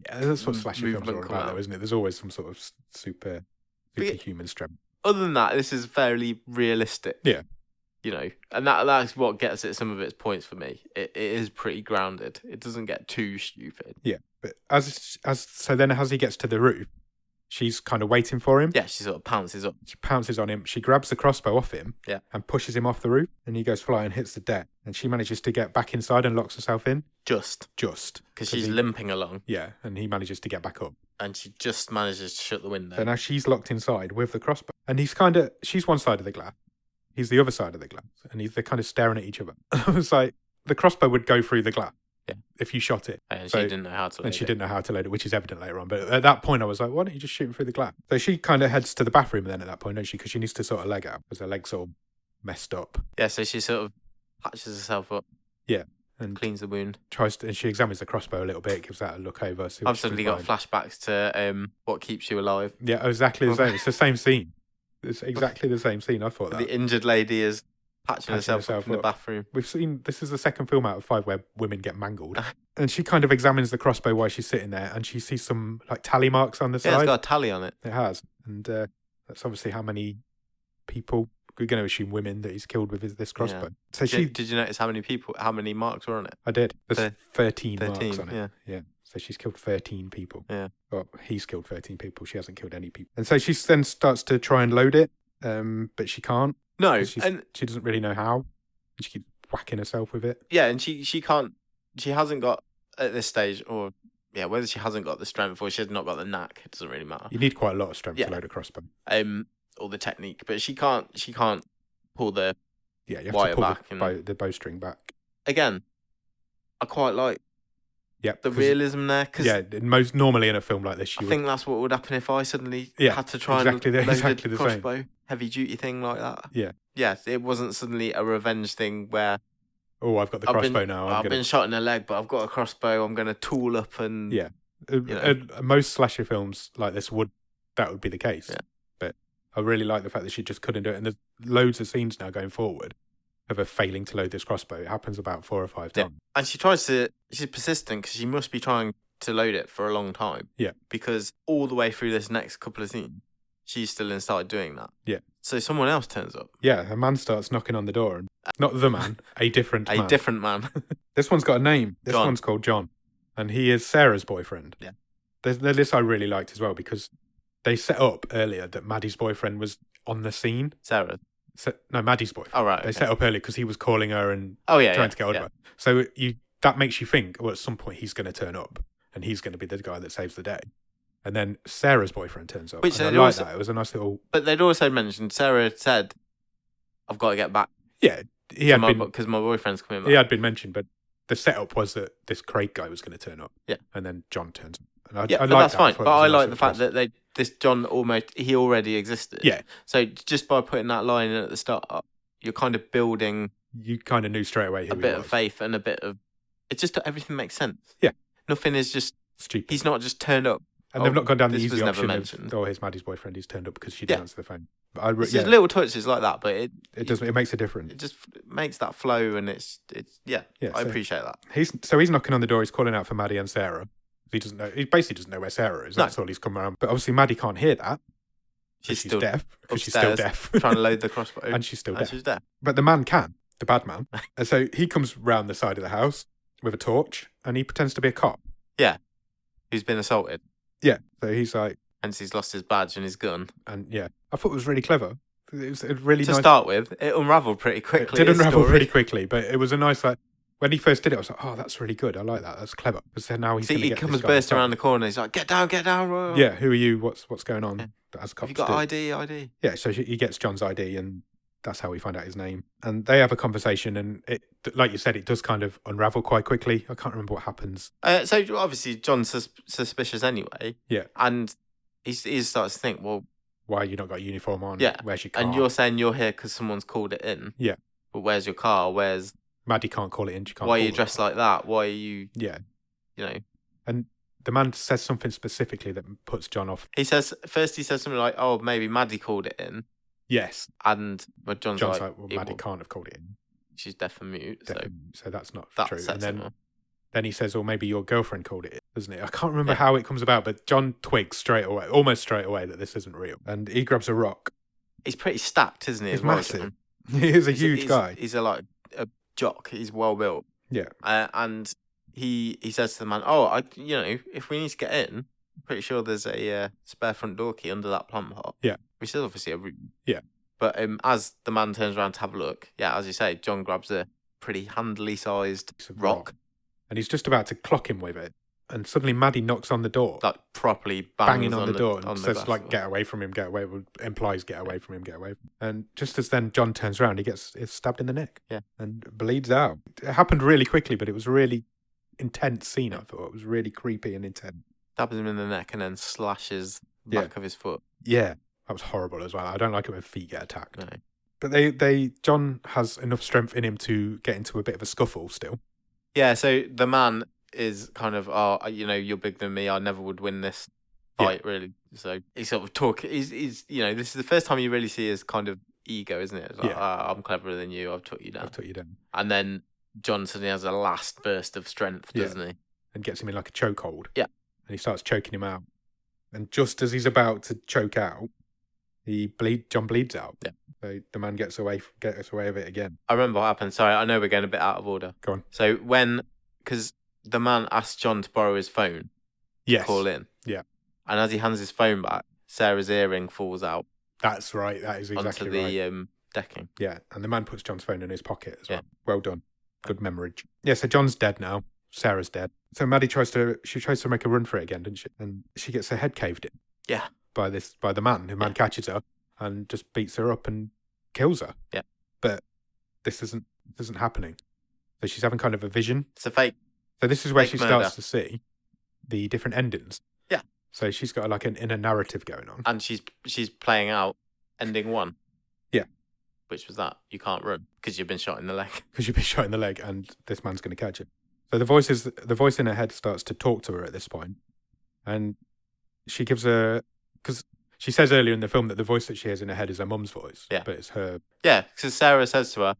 Yeah, that's what slasher films are about, though, isn't it? There's always some sort of superhuman strength. Other than that, this is fairly realistic. Yeah. And that's what gets it some of its points for me. It is pretty grounded. It doesn't get too stupid. Yeah, but as he gets to the roof, she's kind of waiting for him. Yeah, she sort of pounces up. She pounces on him. She grabs the crossbow off him and pushes him off the roof. And he goes flying, hits the deck. And she manages to get back inside and locks herself in. Just. Because she's limping along. Yeah, and he manages to get back up. And she just manages to shut the window. So now she's locked inside with the crossbow. And she's one side of the glass. He's the other side of the glass. And they're kind of staring at each other. I was like, the crossbow would go through the glass. Yeah. If you shot it. And she didn't know how to load it. And she didn't know how to load it, which is evident later on. But at that point, I was like, why don't you just shoot him through the glass? So she kind of heads to the bathroom then at that point, doesn't she? Because she needs to sort of leg out because her leg's all messed up. Yeah, so she sort of patches herself up. Yeah. And cleans the wound. And she examines the crossbow a little bit, gives that a look over. I've suddenly got flashbacks to What Keeps You Alive. Yeah, exactly the same. It's the same scene. It's exactly the same scene. I thought that. The injured lady is patching herself up in the bathroom. This is the second film out of 5 where women get mangled. And she kind of examines the crossbow while she's sitting there, and she sees some like tally marks on the side. Yeah, it's got a tally on it. It has. And that's obviously how many people, we're going to assume women, that he's killed with this crossbow. Yeah. So did you notice how many marks were on it? I did. There's 13 marks on it. Yeah. Yeah. So she's killed 13 people. Yeah. Well, he's killed 13 people. She hasn't killed any people. And so she then starts to try and load it, but she can't. No, and she doesn't really know how. And she keeps whacking herself with it. Yeah, and she can't. She hasn't got at this stage, or whether she hasn't got the strength or she has not got the knack, it doesn't really matter. You need quite a lot of strength to load a crossbow. Or the technique, but she can't pull the you have wire to pull back the bowstring back. Again, I quite like the realism there. Cause most normally in a film like this, I think that's what would happen if I suddenly had to try and load a crossbow, heavy duty thing like that. Yeah, it wasn't suddenly a revenge thing where I've got the crossbow now. I've been shot in the leg, but I've got a crossbow. I'm going to tool up and most slasher films like this would be the case. Yeah. But I really like the fact that she just couldn't do it, and there's loads of scenes now going forward of her failing to load this crossbow. It happens about 4 or 5 times. And she's persistent because she must be trying to load it for a long time. Yeah. Because all the way through this next couple of scenes, she's still inside doing that. Yeah. So someone else turns up. Yeah, a man starts knocking on the door. And not the man, a different man. A different man. This one's got a name. This John. One's called John. And he is Sarah's boyfriend. Yeah. This I really liked as well because they set up earlier that Maddie's boyfriend was on the scene. Sarah? No, Maddie's boyfriend. Oh, right. They set up earlier because he was calling her and trying to get hold of her. So that makes you think, well, at some point he's going to turn up and he's going to be the guy that saves the day. And then Sarah's boyfriend turns up. Which I like that. It was a nice little... But they'd also mentioned, Sarah said, I've got to get back. Yeah. Because my boyfriend's coming back. He had been mentioned, but the setup was that this Craig guy was going to turn up. Yeah. And then John turns up. And but that's fine. But I like the fact that this John he already existed. Yeah. So just by putting that line in at the start, you're kind of building... You kind of knew straight away who he was. A bit of faith and a bit of... It's just everything makes sense. Yeah. Nothing is just... Stupid. He's not just turned up. And they've not gone down the easy option of, here's Maddie's boyfriend, he's turned up because she didn't answer the phone. But it's just little touches like that, but it makes a difference. It just makes that flow, and it's I appreciate that. He's knocking on the door, he's calling out for Maddie and Sarah. He basically doesn't know where Sarah is. That's all he's come around. But obviously Maddie can't hear that. She's deaf. Because she's still deaf. Trying to load the crossbow. And she's still deaf. She's deaf. But the man can, the bad man. And so he comes round the side of the house with a torch and he pretends to be a cop. Yeah. Who's been assaulted. Yeah, so he's like... Hence he's lost his badge and his gun. And I thought it was really clever. It was a really nice... To start with, it unravelled pretty quickly. It did unravel pretty quickly, but it was a nice, when he first did it, I was like, oh, that's really good. I like that. That's clever. Because then now he comes bursting around the corner. He's like, get down. Yeah, who are you? What's going on? Yeah. As cops Have you got ID? Yeah, so he gets John's ID and that's how we find out his name. And they have a conversation and it, like you said, it does kind of unravel quite quickly. I can't remember what happens. So obviously John's suspicious anyway. Yeah. And he starts to think, well... Why you not got a uniform on? Yeah. Where's your car? And you're saying you're here because someone's called it in. Yeah. But where's your car? Maddie can't call it in. She can't. Why are you dressed like that? Why are you... Yeah. You know... And the man says something specifically that puts John off. He says something like, oh, maybe Maddie called it in. Yes. And but John's like, well, Maddie can't have called it in. She's deaf and mute. So that's not that true. And then he says, or maybe your girlfriend called it in, doesn't it? I can't remember how it comes about, but John twigs almost straight away, that this isn't real. And he grabs a rock. He's pretty stacked, isn't he? He's massive. He is a huge guy. He's a jock. He's well built. Yeah. And he says to the man, oh, if we need to get in, pretty sure there's a spare front door key under that plant pot. Yeah. Which is obviously a room. Yeah. But as the man turns around to have a look, as you say, John grabs a pretty handily sized rock. And he's just about to clock him with it. And suddenly Maddie knocks on the door. Like properly banging on the door and says, glass. get away from him, get away. Implies get away from him, get away. And just as then John turns around, he gets stabbed in the neck. Yeah. And bleeds out. It happened really quickly, but it was a really intense scene, I thought. It was really creepy and intense. Stabs him in the neck and then slashes the back of his foot. Yeah. That was horrible as well. I don't like it when feet get attacked. No. But John has enough strength in him to get into a bit of a scuffle still. Yeah, so the man is kind of, you're bigger than me. I never would win this fight, really. So he's sort of he's this is the first time you really see his kind of ego, isn't it? It's like, I'm cleverer than you. I've took you down. And then John suddenly has a last burst of strength, doesn't he? And gets him in like a chokehold. Yeah. And he starts choking him out. And just as he's about to choke out, John bleeds out. Yeah. So the man gets away of it again. I remember what happened. Sorry, I know we're getting a bit out of order. Go on. So because the man asked John to borrow his phone to call in. Yeah. And as he hands his phone back, Sarah's earring falls out. That's right. That is exactly right. Onto the decking. Yeah. And the man puts John's phone in his pocket as well. Yeah. Well done. Good memory. Yeah, so John's dead now. Sarah's dead. So Maddie tries to make a run for it again, doesn't she? And she gets her head caved in. Yeah. By the man. The man catches her and just beats her up and kills her. Yeah. But this isn't happening. So she's having kind of a vision. It's a fake. So this is where she murder. starts to see the different endings. Yeah. So she's got like an inner narrative going on. And she's playing out ending 1. Yeah. Which was that you can't run because you've been shot in the leg. Because you've been shot in the leg and this man's going to catch it. So the voice in her head starts to talk to her at this point. And she gives her... Because she says earlier in the film that the voice that she hears in her head is her mum's voice. Yeah. But it's her... Yeah, because Sarah says to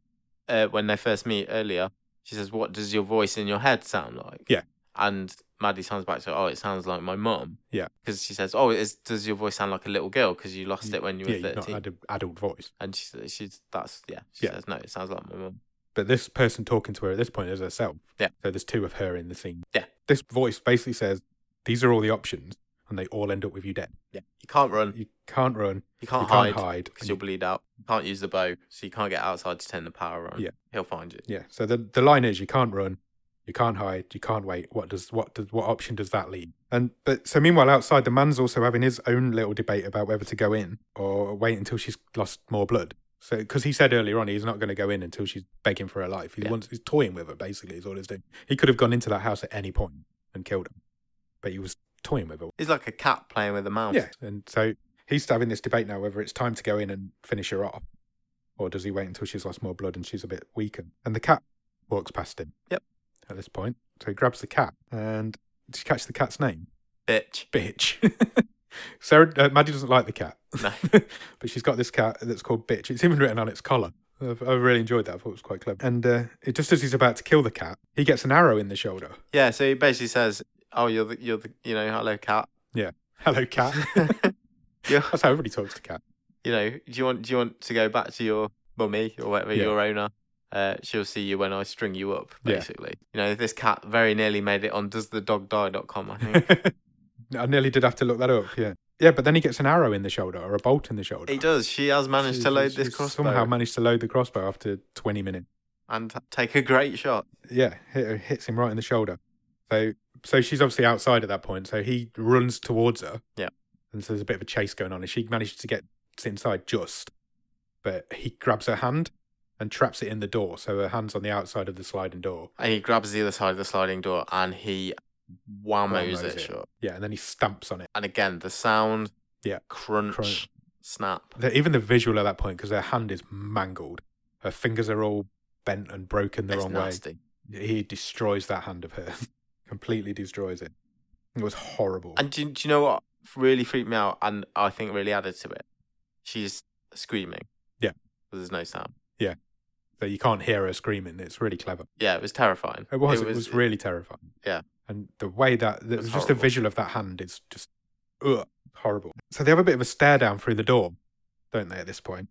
her when they first meet earlier, she says, "What does your voice in your head sound like?" Yeah. And Maddie sounds back to her, "Oh, it sounds like my mum." Yeah. Because she says, "Oh, does your voice sound like a little girl because you lost it when you were 13?" Yeah, you've not had an adult voice. And she says, "No, it sounds like my mum." But this person talking to her at this point is herself. Yeah. So there's 2 of her in the scene. Yeah. This voice basically says, these are all the options, and they all end up with you dead. Yeah. You can't run. You can't run. You can't hide because you'll bleed out. You can't use the bow, so you can't get outside to turn the power on. Yeah. He'll find you. Yeah. So the line is, you can't run, you can't hide, you can't wait. What option does that leave? So meanwhile outside, the man's also having his own little debate about whether to go in or wait until she's lost more blood. So, because he said earlier on he's not going to go in until she's begging for her life. He's toying with her, basically, is all he's doing. He could have gone into that house at any point and killed her, but he was toying with her. He's like a cat playing with a mouse. Yeah, and so he's having this debate now whether it's time to go in and finish her off, or does he wait until she's lost more blood and she's a bit weaker? And the cat walks past him. Yep. At this point, so he grabs the cat, and did you catch the cat's name? Bitch. Sarah, Maddie doesn't like the cat. No. But she's got this cat that's called Bitch. It's even written on its collar. I really enjoyed that. I thought it was quite clever. And just as he's about to kill the cat, he gets an arrow in the shoulder. Yeah, so he basically says, "Oh, you're the hello cat." Yeah. Hello, cat. Yeah. That's how everybody talks to cat. Do you want to go back to your mummy or whatever, your owner? She'll see you when I string you up, basically. Yeah. This cat very nearly made it on doesthedogdie.com, I think. I nearly did have to look that up, yeah. Yeah, but then he gets an arrow in the shoulder or a bolt in the shoulder. He does. She has managed to load this crossbow. Somehow managed to load the crossbow after 20 minutes. And take a great shot. Yeah, hits him right in the shoulder. So she's obviously outside at that point, so he runs towards her. Yeah. And so there's a bit of a chase going on, and she manages to get inside just. But he grabs her hand and traps it in the door, so her hand's on the outside of the sliding door. And he grabs the other side of the sliding door and he whammos it shut. Yeah, and then he stamps on it. And again, the sound, crunch, snap. Even the visual at that point, because her hand is mangled. Her fingers are all bent and broken the wrong nasty. Way. He destroys that hand of hers. Completely destroys it. It was horrible. And do you know what really freaked me out and I think really added to it? She's screaming. Yeah. There's no sound. Yeah. So you can't hear her screaming. It's really clever. Yeah, it was terrifying. It was really terrifying. Yeah. And the way that... just the visual of that hand is just... horrible. So they have a bit of a stare down through the door, don't they, at this point?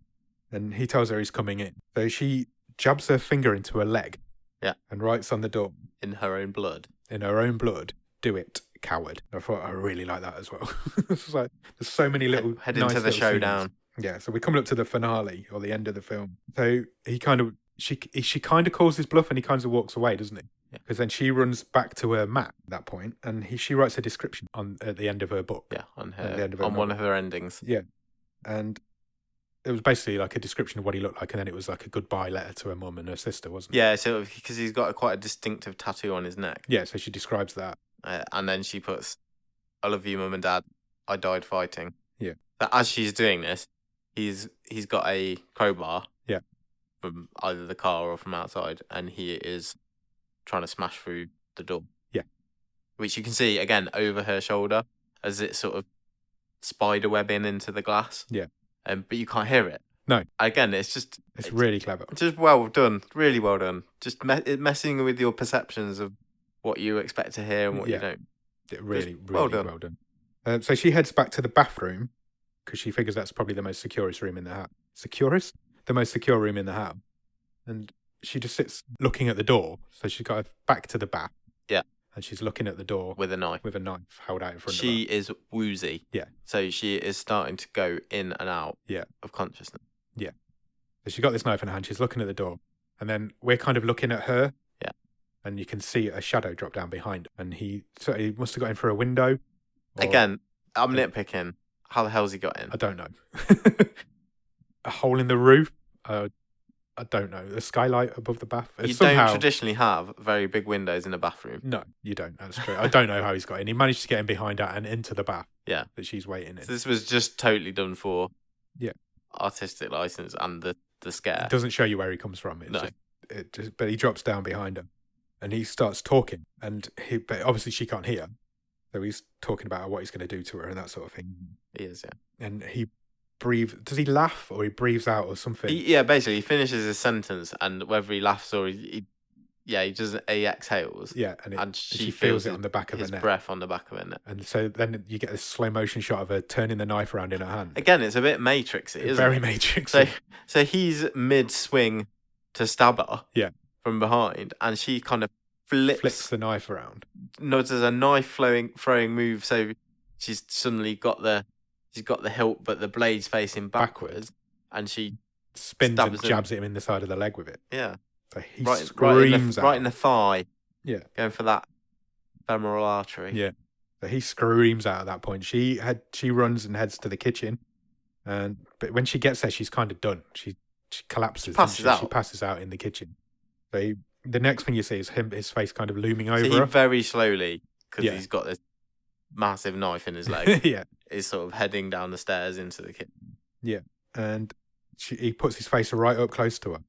And he tells her he's coming in. So she jabs her finger into her leg. Yeah. And writes on the door... In her own blood. In her own blood. Do it. coward. I thought I really like that as well. It's like there's so many little head nice into the little showdown. scenes. Yeah, so we're coming up to the finale or the end of the film. So he kind of she kind of calls his bluff and he kind of walks away, doesn't he? Because then she runs back to her mat at that point, and she writes a description at the end of her book. Yeah, on one of her endings. Yeah, and it was basically like a description of what he looked like, and then it was like a goodbye letter to her mum and her sister, wasn't it? Yeah, so because he's got quite a distinctive tattoo on his neck. Yeah, so she describes that. And then she puts, "I love you, Mum and Dad. I died fighting." Yeah. But as she's doing this, he's got a crowbar. Yeah. From either the car or from outside, and he is trying to smash through the door. Yeah. Which you can see again over her shoulder as it's sort of spider webbing into the glass. Yeah. But you can't hear it. No. Again, it's really clever. Just well done. Really well done. Just messing with your perceptions of what you expect to hear and what you don't. Really well done. So she heads back to the bathroom because she figures that's probably the most securest room in the house. The most secure room in the house. And she just sits looking at the door. So she's got her back to the bath. Yeah. And she's looking at the door. With a knife held out in front of her. She is woozy. Yeah. So she is starting to go in and out of consciousness. Yeah. So she got this knife in her hand. She's looking at the door. And then we're kind of looking at her. Yeah. And you can see a shadow drop down behind her. And he must have got in through a window. Again, I'm nitpicking. How the hell's he got in? I don't know. A hole in the roof? I don't know. A skylight above the bath? You don't traditionally have very big windows in a bathroom. No, you don't. That's true. I don't know how he's got in. He managed to get in behind her and into the bath. Yeah. That she's waiting in. So this was just totally done for artistic license and the scare. It doesn't show you where he comes from. But he drops down behind her and he starts talking. But obviously she can't hear. So he's talking about what he's going to do to her and that sort of thing. He is, yeah. And he breathes. Does he laugh or he breathes out or something? Basically, he finishes his sentence, and whether he laughs or he exhales. Yeah, and she feels it on the back of her neck. His breath on the back of her neck. And so then you get this slow motion shot of her turning the knife around in her hand. Again, it's a bit Matrixy, isn't it? Very Matrixy. So he's mid swing to stab her. Yeah. From behind, and she kind of flips the knife around. No, there's a knife throwing move, so she's suddenly got the hilt, but the blade's facing backwards, and she spins and jabs him in the side of the leg with it. Yeah. So he screams right in the thigh. Yeah. Going for that femoral artery. Yeah. So he screams out at that point. She runs and heads to the kitchen, but when she gets there, she's kind of done. She collapses. She passes out in the kitchen. So the next thing you see is his face kind of looming over her. Very slowly, because he's got this massive knife in his leg. Yeah. Is sort of heading down the stairs into the kitchen. Yeah. And he puts his face right up close to her.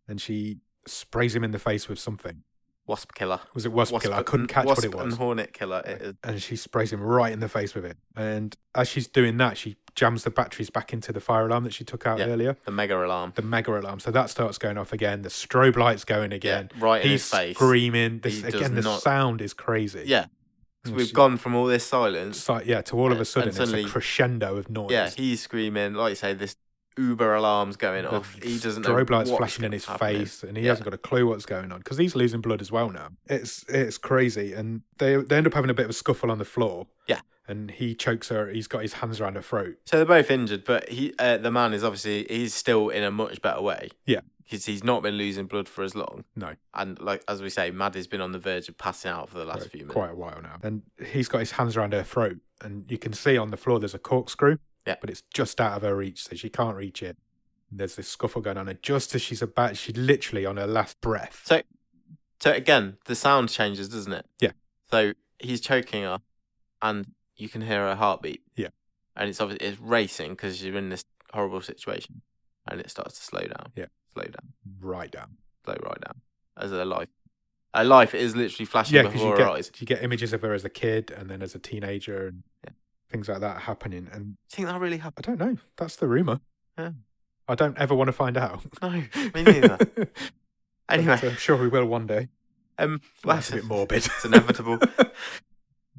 And she sprays him in the face with something. Wasp killer. Was it wasp killer? I couldn't catch what it was. And hornet killer. It is. And she sprays him right in the face with it. And as she's doing that, she jams the batteries back into the fire alarm that she took out earlier. The mega alarm. So that starts going off again. The strobe light's going again. Yeah, right in his face. He's screaming. The sound is crazy. Yeah. So we've gone from all this silence. To all of a sudden, suddenly, it's a crescendo of noise. Yeah, he's screaming. Like you say, this Uber alarm's going off. He doesn't know. Strobe lights flashing in his face, and he hasn't got a clue what's going on because he's losing blood as well now. It's crazy, and they end up having a bit of a scuffle on the floor. Yeah, and he chokes her. He's got his hands around her throat. So they're both injured, but the man is obviously he's still in a much better way. Yeah, because he's not been losing blood for as long. No, and like as we say, Maddie's been on the verge of passing out for the last few minutes. Quite a while now, and he's got his hands around her throat, and you can see on the floor there's a corkscrew. Yeah, but it's just out of her reach, so she can't reach it. There's this scuffle going on, and just as she's literally on her last breath. So again, the sound changes, doesn't it? Yeah. So he's choking her, and you can hear her heartbeat. Yeah. And it's racing because she's in this horrible situation, and it starts to slow down. Yeah. Slow down. Right down. Slow right down. As her life is literally flashing before her eyes. You get images of her as a kid, and then as a teenager, and things like that happening. And you think that really happened? I don't know. That's the rumor. Yeah. I don't ever want to find out. No, me neither. Anyway. I'm sure we will one day. That's a bit morbid. It's inevitable.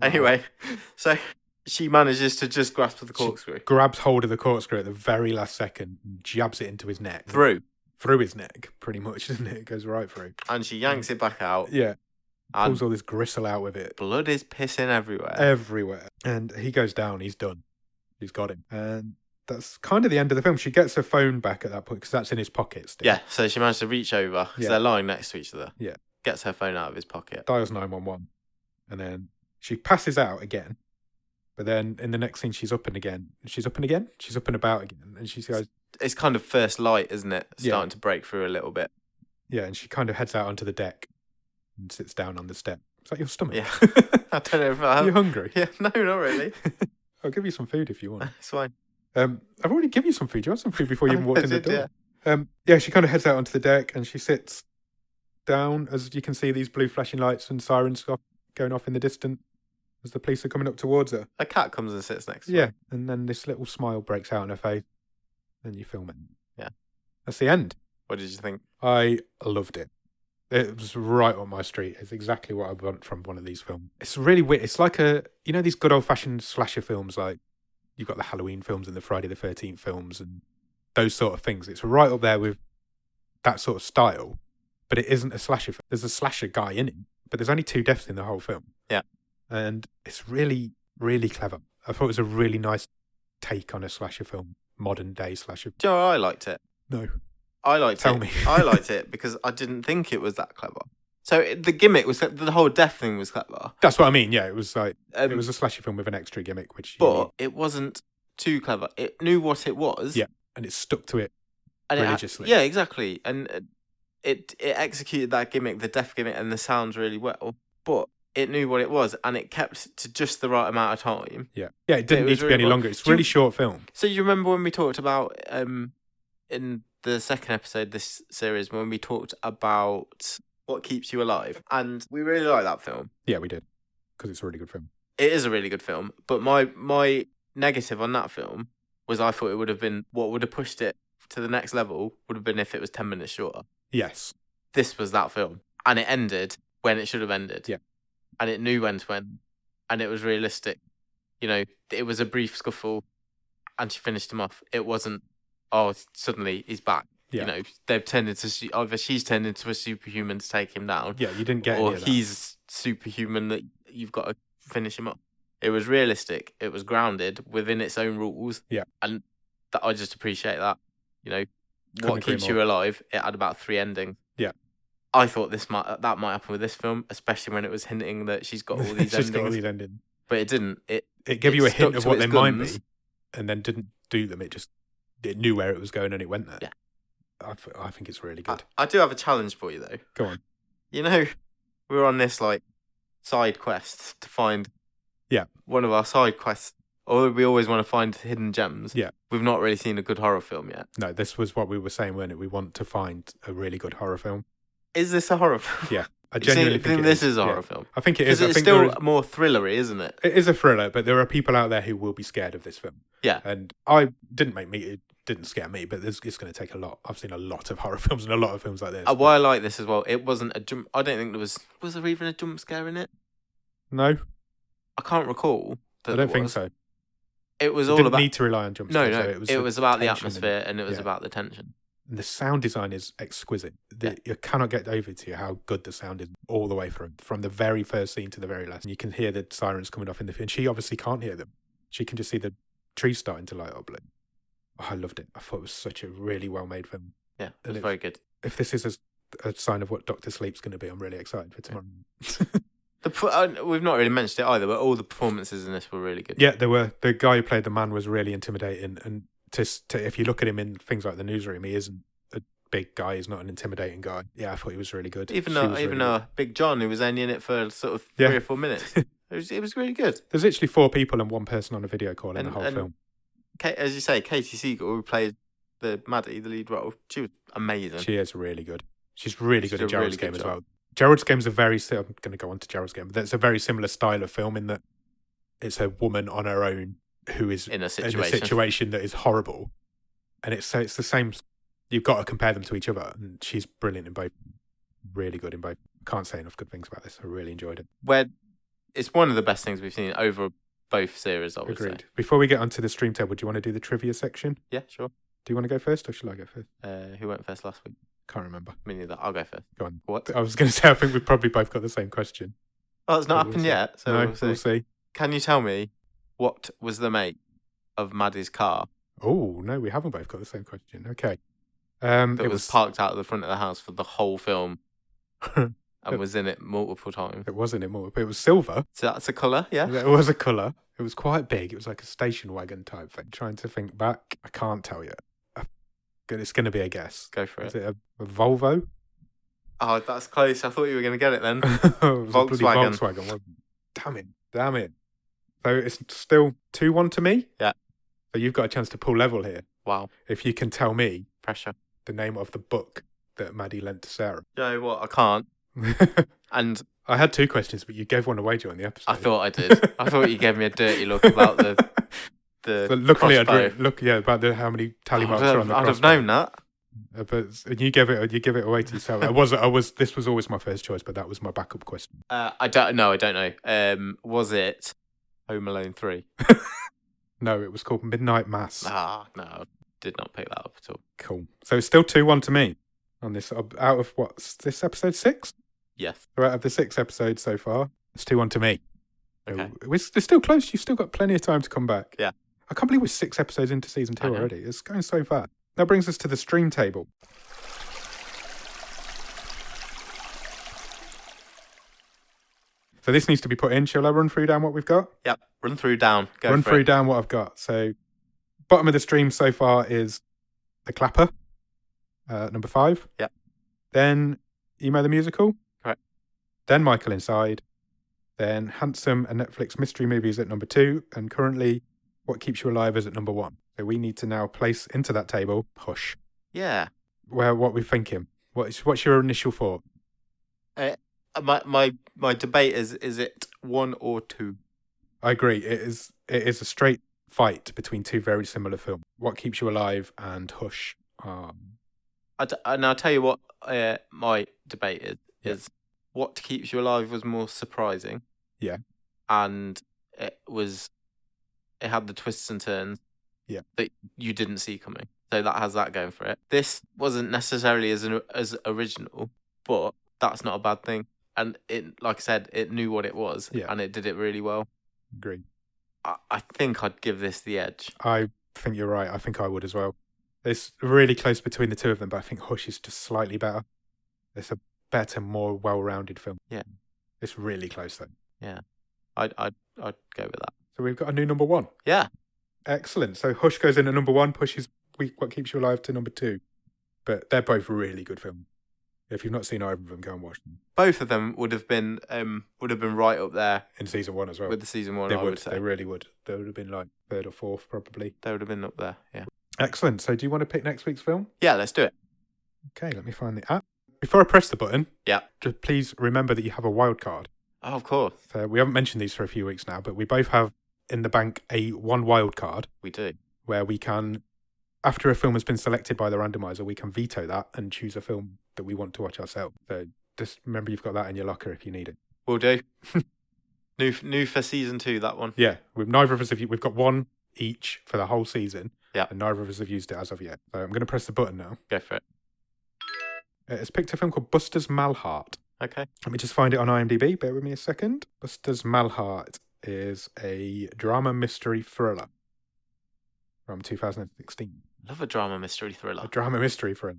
Anyway, so she manages to just grasp the corkscrew. She grabs hold of the corkscrew at the very last second and jabs it into his neck. Through his neck, pretty much, doesn't it? It goes right through. And she yanks it back out. Yeah. pulls all this gristle out with it. Blood is pissing everywhere. Everywhere. And he goes down. He's done. He's got him. And that's kind of the end of the film. She gets her phone back at that point because that's in his pocket still. Yeah, so she managed to reach over because they're lying next to each other. Yeah. Gets her phone out of his pocket. Dials 911. And then she passes out again. But then in the next scene, she's up and again. She's up and again. She's up and about again. And she goes... It's kind of first light, isn't it? Starting to break through a little bit. Yeah, and she kind of heads out onto the deck and sits down on the step. Is that your stomach? Yeah. I don't know if I have... Are you hungry? Yeah, no, not really. I'll give you some food if you want. It's fine. I've already given you some food. You want some food before you even walked in the door? Yeah. She kind of heads out onto the deck and she sits down as you can see these blue flashing lights and sirens going off in the distance as the police are coming up towards her. A cat comes and sits next to her. Yeah, and then this little smile breaks out on her face and you film it. Yeah. That's the end. What did you think? I loved it. It was right on my street. It's exactly what I want from one of these films. It's really weird. It's like these good old-fashioned slasher films, like you've got the Halloween films and the Friday the 13th films and those sort of things. It's right up there with that sort of style, but it isn't a slasher film. There's a slasher guy in it, but there's only 2 deaths in the whole film. Yeah. And it's really, really clever. I thought it was a really nice take on a slasher film, modern-day slasher. Do you know I liked it? No. I liked it. Tell me. I liked it because I didn't think it was that clever. So the gimmick was the whole death thing was clever. That's what I mean. Yeah, it was like it was a slasher film with an extra gimmick, it wasn't too clever. It knew what it was. Yeah, and it stuck to it and religiously. Yeah, exactly. And it executed that gimmick, the death gimmick, and the sounds really well. But it knew what it was, and it kept to just the right amount of time. Yeah, it didn't need to be any longer. It's a really short film. So you remember when we talked about in the second episode this series when we talked about what keeps you alive, and we really like that film. Yeah, we did, because it's a really good film. It is a really good film, but my negative on that film was I thought it would have been what would have pushed it to the next level would have been if it was 10 minutes shorter. Yes. This was that film, and it ended when it should have ended. Yeah. And it knew when to end, and it was realistic. You know, it was a brief scuffle, and she finished him off. It wasn't, oh, suddenly he's back. Yeah. You know, they've turned into either she's turned into a superhuman to take him down. Yeah, you didn't get or any of that. He's superhuman that you've got to finish him up. It was realistic. It was grounded within its own rules. Yeah, and that I just appreciate that. You know, what keeps you alive? It had about 3 endings. Yeah, I thought that might happen with this film, especially when it was hinting that she's got all these endings. But it didn't. It gave you a hint of what they might be, and then didn't do them. It knew where it was going and it went there. Yeah. I think it's really good. I do have a challenge for you though. Go on. You know, we're on this like side quest to find one of our side quests, or we always want to find hidden gems. Yeah. We've not really seen a good horror film yet. No, this was what we were saying, weren't it? We want to find a really good horror film. Is this a horror film? Yeah. I genuinely think this is a horror film. I think it is. Because it's still more thrillery, isn't it? It is a thriller, but there are people out there who will be scared of this film. Yeah. And it didn't scare me, but it's going to take a lot. I've seen a lot of horror films and a lot of films like this. Why I like this as well, it wasn't a jump. I don't think was there even a jump scare in it? No. I can't recall. I don't think so. It was all about... didn't need to rely on jump scares. No, it was about the atmosphere and it was about the tension. And the sound design is exquisite. You cannot get over to you how good the sound is all the way through, from the very first scene to the very last. And you can hear the sirens coming off in the film. She obviously can't hear them. She can just see the trees starting to light up. Oh, I loved it. I thought it was such a really well-made film. Yeah, it was very good. If this is a sign of what Dr. Sleep's going to be, I'm really excited for tomorrow. We've not really mentioned it either, but all the performances in this were really good. Yeah, they were. The guy who played the man was really intimidating, and if you look at him in things like The Newsroom, he isn't a big guy. He's not an intimidating guy. Yeah, I thought he was really good. Even Big John, who was only in it for sort of 3 or 4 minutes, it was really good. There's literally 4 people and 1 person on a video call in the whole film. As you say, Kate Seigel, who played the Maddie, the lead role, she was amazing. She is really good. She's really good at Gerald's Game as well. Gerald's Game is I'm going to go on to Gerald's Game, but that's a very similar style of film in that it's a woman on her own who is in a situation that is horrible. And it's the same. You've got to compare them to each other. And she's brilliant in both. Really good in both. Can't say enough good things about this. I really enjoyed it. It's one of the best things we've seen over both series, I would say. Before we get onto the stream table, do you want to do the trivia section? Yeah, sure. Do you want to go first or shall I go first? Who went first last week? Can't remember. Me neither. I'll go first. Go on. What? I was going to say, I think we've probably both got the same question. Oh, it's not But happened see. yet. So No, we'll see. Can you tell me what was the make of Maddie's car Oh, no, we haven't both got the same question. Okay. that It was parked out of the front of the house for the whole film and was in it multiple times? It wasn't immortal, but it was silver. So that's a colour, yeah? It was a colour. It was quite big. It was like a station wagon type thing. Trying to think back. I can't tell you. It's going to be a guess. Go for Is it. it a Volvo? Oh, that's close. I thought you were going to get it then. It was a bloody Volkswagen. Volkswagen, wasn't it? Damn it. So it's still 2-1 to me? Yeah. So you've got a chance to pull level here. Wow. If you can tell me Pressure. the name of the book that Maddie lent to Sarah. You know what? I can't. And I had 2 questions, but you gave one away during the episode. I thought I did. I thought you gave me a dirty look about the So luckily, crossbow. about how many tally marks are on the I'd have crossbow. known that. But you give it away to yourself. This was always my first choice, but that was my backup question. I don't know. Was it Home Alone 3? No, it was called Midnight Mass. Ah, no. Did not pick that up at all. Cool. So it's still 2-1 to me on this. Out of what's this episode 6? Yes. So out of the 6 episodes so far, it's 2-1 to me. Okay. So it's still close. You've still got plenty of time to come back. Yeah. I can't believe we're 6 episodes into season 2 I know. already. It's going so fast. That brings us to the stream table. So this needs to be put in. Shall I run through down what we've got? Yep. Run through down. Go Run for through it. down what I've got. So bottom of the stream so far is The Clapper, number 5. Yep. Then Emo the Musical. Right. Then Michael Inside. Then Handsome and Netflix Mystery Movies at number 2. And currently What Keeps You Alive is at number 1. So we need to now place into that table Hush. Yeah. What we're thinking. What's your initial thought? My debate is it 1 or 2? I agree. It is a straight fight between 2 very similar films. What Keeps You Alive and Hush. And I'll tell you what my debate is What Keeps You Alive was more surprising. Yeah. And it had the twists and turns that you didn't see coming. So that has that going for it. This wasn't necessarily as original, but that's not a bad thing. And it, like I said, it knew what it was, and it did it really well. Agree. I think I'd give this the edge. I think you're right. I think I would as well. It's really close between the 2 of them, but I think Hush is just slightly better. It's a better, more well-rounded film. Yeah. It's really close though. Yeah. I'd go with that. So we've got a new number 1. Yeah. Excellent. So Hush goes in at number 1, pushes What Keeps You Alive to number 2. But they're both really good films. If you've not seen either of them, go and watch them. Both of them would have been right up there In season 1 as well. with the season 1. They I would say They really would. They would have been like 3rd or 4th probably. they would have been up there. Yeah. Excellent. So do you want to pick next week's film? Yeah. Let's do it. Okay, let me find the app. Before I press the button, Yeah. just please remember that you have a wild card. Oh, of course So we haven't mentioned these for a few weeks now, but we both have in the bank one wild card we do. where we can, after a film has been selected by the randomizer, we can veto that and choose a film that we want to watch ourselves. So just remember you've got that in your locker if you need it. We'll do. New for season 2. That one. Yeah, neither of us we've got one each for the whole season. Yeah. And neither of us have used it as of yet. So I'm going to press the button now. Go for it. It's picked a film called Buster's Malheart. Okay. Let me just find it on IMDb. Bear with me a second. Buster's Malheart is a drama mystery thriller from 2016. Love a drama mystery thriller. A drama mystery thriller.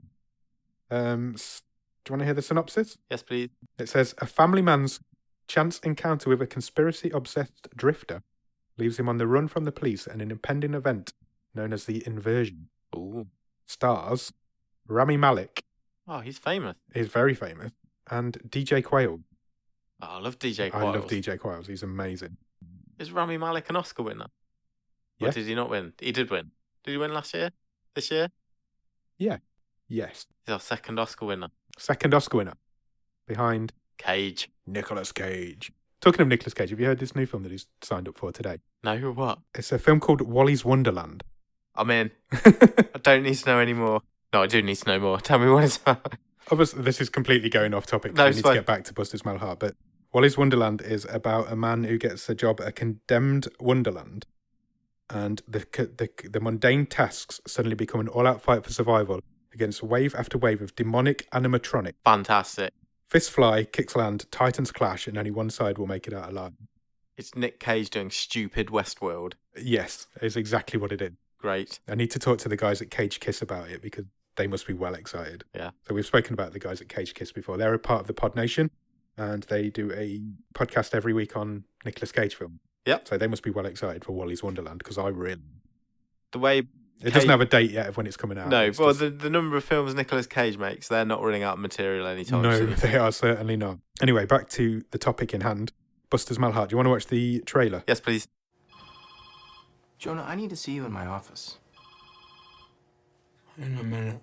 Do you want to hear the synopsis? Yes, please. It says, a family man's chance encounter with a conspiracy-obsessed drifter leaves him on the run from the police and an impending event known as the Inversion. Ooh. Stars Rami Malek, Oh, he's famous. he's very famous, and DJ Quayle. Oh, I love DJ I Quayle. love DJ Quayle. He's amazing. Is Rami Malek an Oscar winner? Yeah. Or did he not win? He did win. Did he win last year? This year? Yes. He's our second Oscar winner. Second Oscar winner. Behind Cage. Nicolas Cage. Talking of Nicolas Cage, have you heard this new film that he's signed up for today? No, what? It's a film called Wally's Wonderland. I'm in. I don't need to know any more. No, I do need to know more. Tell me what it's about. Obviously, this is completely going off topic. No, We it's need fine. to get back to Buster's Malheart. But Wally's Wonderland is about a man who gets a job at a condemned wonderland. And the mundane tasks suddenly become an all-out fight for survival against wave after wave of demonic animatronic. Fantastic. Fists fly, kicks land, titans clash, and only one side will make it out alive. It's Nick Cage doing stupid Westworld. Yes, it's exactly what it is. Great. I need to talk to the guys at Cage Kiss about it because they must be well excited. Yeah. So we've spoken about the guys at Cage Kiss before. They're a part of the Pod Nation, and they do a podcast every week on Nicolas Cage film. Yep. So they must be well excited for Wally's Wonderland because I really... The way... It doesn't have a date yet of when it's coming out. No, it's well, the number of films Nicolas Cage makes, they're not running out of material anytime soon. No, they are certainly not. Anyway, back to the topic in hand. Buster's Malheart. Do you want to watch the trailer? Yes, please. Jonah, I need to see you in my office. In a minute.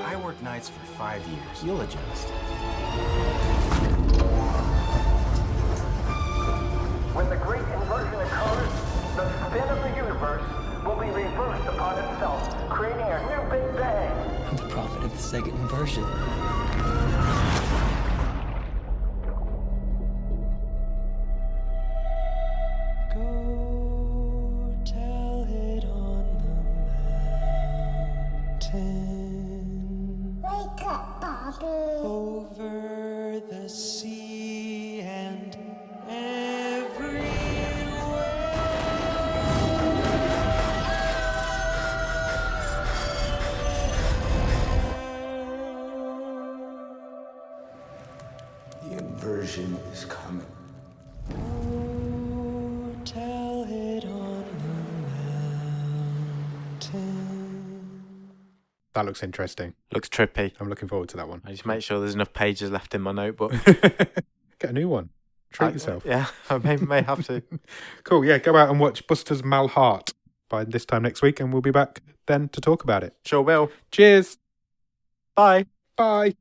I worked nights for 5 years. You'll adjust. When the great inversion occurs, the spin of the universe will be reversed upon itself, creating a new Big Bang. I'm the prophet of the second inversion. Go tell it on the mountain. Wake up, Bobby. Over the sea and everywhere. The inversion is coming. Go tell it on the mountain. That looks interesting. Looks trippy. I'm looking forward to that one. I just make sure there's enough pages left in my notebook. Get a new one. Treat yourself. Yeah, I may have to. Cool, yeah, go out and watch Buster's Malheart by this time next week, and we'll be back then to talk about it. Sure will. Cheers. Bye. Bye.